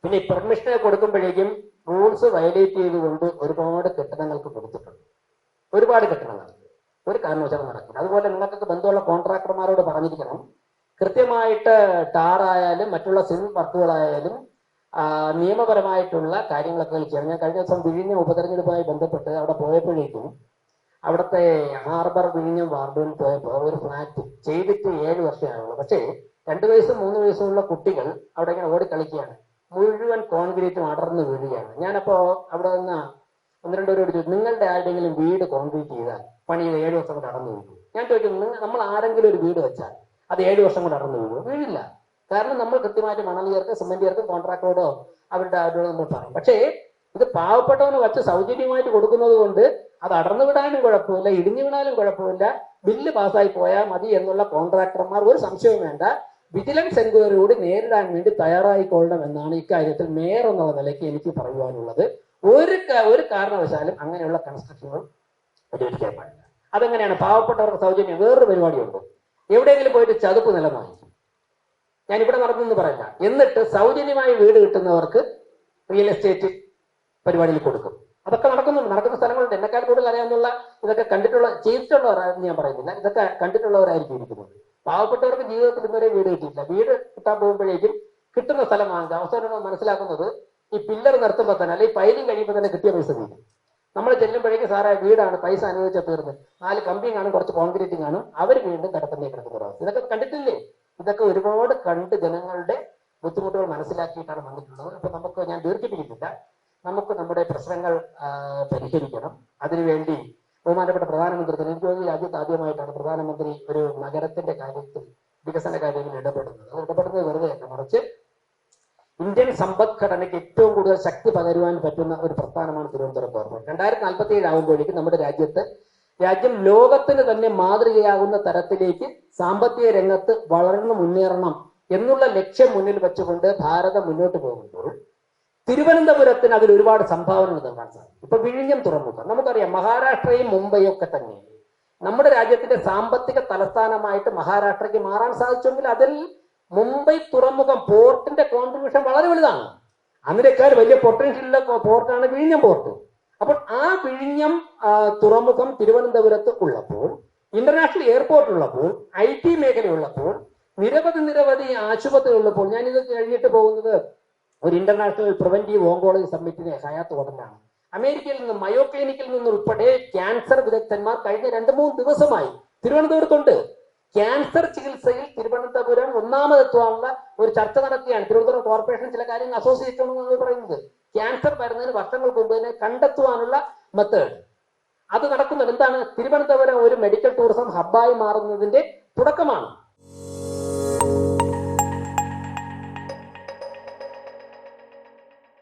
പിന്നെ ഈ പെർമിഷനെ കൊടുക്കുമ്പോഴേക്കും റൂൾസ് വയലേറ്റ് ചെയ്തുകൊണ്ട് ഒരുപാട് കെട്ടിടങ്ങൾക്ക് കൊടുത്തിട്ടുണ്ട്. ഒരുപാട് കെട്ടിടങ്ങൾക്ക് ഒരു കാരണവശാലും നടക്കില്ല. അതുപോലെ നിങ്ങൾക്കൊക്കെ ബന്ധമുള്ള കോൺട്രാക്ടർമാരോട് പറഞ്ഞിരിക്കണം, കൃത്യമായിട്ട് ടാറായാലും മറ്റുള്ള സിവിൽ വർക്കുകളായാലും നിയമപരമായിട്ടുള്ള കാര്യങ്ങളൊക്കെ ചെയ്യണം. ഞാൻ കഴിഞ്ഞ ദിവസം വിഴിഞ്ഞം ഉപതെരഞ്ഞെടുപ്പുമായി ബന്ധപ്പെട്ട് അവിടെ പോയപ്പോഴേക്കും അവിടുത്തെ ഹാർബർ വിഴിഞ്ഞം വാർഡിൽ പോയപ്പോൾ ഒരു ഫ്ലാറ്റ് ചെയ്തിട്ട് 7 വർഷമായുള്ളൂ. പക്ഷേ 2 വയസ്സും 3 വയസ്സുമുള്ള കുട്ടികൾ അവിടെ ഇങ്ങനെ ഓടിക്കളിക്കുകയാണ്. മുഴുവൻ കോൺക്രീറ്റും അടർന്നു വീഴുകയാണ്. ഞാനപ്പോ അവിടെ നിന്ന് 1-2 പേരോട് ചോദിച്ചു, നിങ്ങളുടെ ആരുടെയെങ്കിലും വീട് കോൺക്രീറ്റ് ചെയ്താൽ പണി 7 വർഷം കൊണ്ട് അടർന്നു വീഴും? ഞാൻ ചോദിക്കുന്നു, നമ്മൾ ആരെങ്കിലും ഒരു വീട് വെച്ചാൽ അത് 7 വർഷം കൊണ്ട് അടർന്നു വീഴും? വീഴില്ല. കാരണം നമ്മൾ കൃത്യമായിട്ട് മണൽ ചേർക്കും, സിമെന്റ് ചേർക്കും, കോൺട്രാക്ടറോടോ അവരോട് നമ്മൾ പറയും. പക്ഷേ ഇത് പാവപ്പെട്ടവന് വച്ച് സൗജന്യമായിട്ട് കൊടുക്കുന്നത് കൊണ്ട് അത് അടർന്നു വിടാനും കുഴപ്പമില്ല, ഇടിഞ്ഞു വിടാനും കുഴപ്പമില്ല, ബില്ല് പാസ്സായി പോയാൽ മതി എന്നുള്ള കോൺട്രാക്ടർമാർ ഒരു സംശയവും വേണ്ട, വിജിലൻസ് എൻക്വയറിയോട് നേരിടാൻ വേണ്ടി തയ്യാറായിക്കൊള്ളണം എന്നാണ് ഇക്കാര്യത്തിൽ മേയർ എന്നുള്ള നിലയ്ക്ക് എനിക്ക് പറയുവാനുള്ളത്. ഒരു കാരണവശാലും അങ്ങനെയുള്ള കൺസ്ട്രക്ഷനുകൾ ഉപയോഗിക്കാൻ പാടില്ല. അതെങ്ങനെയാണ് പാവപ്പെട്ടവർക്ക് സൗജന്യം? വേറൊരു പരിപാടിയുണ്ട്. എവിടെയെങ്കിലും പോയിട്ട് ചതുപ്പ് നിലം വാങ്ങിക്കും. ഞാൻ ഇവിടെ നടന്നെന്ന് പറയില്ല. എന്നിട്ട് സൗജന്യമായി വീട് കിട്ടുന്നവർക്ക് റിയൽ എസ്റ്റേറ്റ് പരിപാടിയിൽ കൊടുക്കും. അതൊക്കെ നടക്കുന്ന സ്ഥലങ്ങളുണ്ട്. എന്നെക്കാൾ കൂടുതൽ അറിയാവുന്ന ഇതൊക്കെ ചെയ്തിട്ടുള്ളവരാണെന്ന് ഞാൻ പറയുന്നില്ല, ഇതൊക്കെ കണ്ടിട്ടുള്ളവരായിരിക്കും ഇരിക്കുന്നത്. പാവപ്പെട്ടവർക്ക് ജീവിതത്തിൽ ഇന്നുവരെ വീട് കിട്ടിയില്ല. വീട് കിട്ടാൻ പോകുമ്പോഴേക്കും കിട്ടുന്ന സ്ഥലം വാങ്ങുക. അവസാനം മനസ്സിലാക്കുന്നത് ഈ പില്ലർ നിർത്തുമ്പോൾ തന്നെ, അല്ലെങ്കിൽ പൈലിങ് കഴിയുമ്പോൾ തന്നെ കിട്ടിയ പൈസ തീരും. നമ്മൾ ചെല്ലുമ്പോഴേക്കും സാറേ വീടാണ്, പൈസ അനുവദിച്ചാൽ തീർന്ന്, 4 കമ്പിയും കാണും, കുറച്ച് കോൺക്രീറ്റും കാണും, അവർ വീണ്ടും കടത്തന്നെ കിടക്കുന്ന. ഇതൊക്കെ കണ്ടിട്ടില്ലേ? ഇതൊക്കെ ഒരുപാട് കണ്ട് ജനങ്ങളുടെ ബുദ്ധിമുട്ടുകൾ മനസ്സിലാക്കിയിട്ടാണ് വന്നിട്ടുള്ളത്. അപ്പൊ നമുക്ക്, ഞാൻ ദീർഘിപ്പിക്കുന്നില്ല, നമുക്ക് നമ്മുടെ പ്രശ്നങ്ങൾ പരിഹരിക്കണം. അതിനുവേണ്ടി ബഹുമാനപ്പെട്ട പ്രധാനമന്ത്രി, എനിക്ക് തോന്നി രാജ്യത്ത് ആദ്യമായിട്ടാണ് പ്രധാനമന്ത്രി ഒരു നഗരത്തിന്റെ കാര്യത്തിൽ, വികസന കാര്യങ്ങളിൽ ഇടപെടുന്നത് വെറുതെ അല്ല, മറിച്ച് ഇന്ത്യൻ സമ്പദ്ഘടനയ്ക്ക് ഏറ്റവും കൂടുതൽ ശക്തി പകരുവാൻ പറ്റുന്ന ഒരു പ്രസ്ഥാനമാണ് തിരുവനന്തപുരം പോർട്ട്. 2047 ആകുമ്പോഴേക്കും നമ്മുടെ രാജ്യം ലോകത്തിന് തന്നെ മാതൃകയാകുന്ന തരത്തിലേക്ക് സാമ്പത്തിക രംഗത്ത് വളർന്നു മുന്നേറണം എന്നുള്ള ലക്ഷ്യം മുന്നിൽ വെച്ചുകൊണ്ട് ഭാരതം മുന്നോട്ട് പോകുമ്പോൾ തിരുവനന്തപുരത്തിന് അതിൽ ഒരുപാട് സംഭാവനകൾ നൽകാൻ സാധിക്കും. ഇപ്പൊ വിഴിഞ്ഞം തുറമുഖം നമുക്കറിയാം, മഹാരാഷ്ട്രയും മുംബൈയും ഒക്കെ തന്നെ നമ്മുടെ രാജ്യത്തിന്റെ സാമ്പത്തിക തലസ്ഥാനമായിട്ട് മഹാരാഷ്ട്രയ്ക്ക് മാറാൻ സാധിച്ചെങ്കിൽ അതിൽ മുംബൈ തുറമുഖം പോർട്ടിന്റെ കോൺട്രിബ്യൂഷൻ വളരെ വലുതാണ്. അതിനേക്കാൾ വലിയ പൊട്ടൻഷ്യലുള്ള പോർട്ടാണ് വിഴിഞ്ഞം പോർട്ട്. അപ്പോൾ ആ വിഴിഞ്ഞം തുറമുഖം തിരുവനന്തപുരത്ത് ഉള്ളപ്പോൾ, ഇന്റർനാഷണൽ എയർപോർട്ട് ഉള്ളപ്പോൾ, IT മേഖല ഉള്ളപ്പോൾ, നിരവധി ആശുപത്രി ഉള്ളപ്പോൾ, ഞാനിത് കഴിഞ്ഞിട്ട് പോകുന്നത് ഒരു ഇന്റർനാഷണൽ പ്രിവന്റീവ് ഓങ്കോളജി സമ്മിറ്റിന് ഹയാത്ത് ഹോട്ടലാണ്. അമേരിക്കയിൽ നിന്ന് മയോ ക്ലിനിക്കിൽ നിന്നുൾപ്പെടെ ക്യാൻസർ വിദഗ്ധന്മാർ കഴിഞ്ഞ 2-3 ദിവസമായി തിരുവനന്തപുരത്തുണ്ട്. ക്യാൻസർ ചികിത്സയിൽ തിരുവനന്തപുരം ഒന്നാമതെത്തുവാനുള്ള ഒരു ചർച്ച നടത്തിയാണ്. തിരുവനന്തപുരം കോർപ്പറേഷൻ ചില കാര്യങ്ങൾ അസോസിയേറ്റ് ആണ് പറയുന്നത്. ക്യാൻസർ വരുന്നതിന് വർഷങ്ങൾക്ക് മുമ്പ് തന്നെ കണ്ടെത്തുവാനുള്ള മെത്തേഡ് അത് നടക്കുന്നുണ്ട്. എന്താണ്? തിരുവനന്തപുരം ഒരു മെഡിക്കൽ ടൂറിസം ഹബ്ബായി മാറുന്നതിന്റെ തുടക്കമാണ്.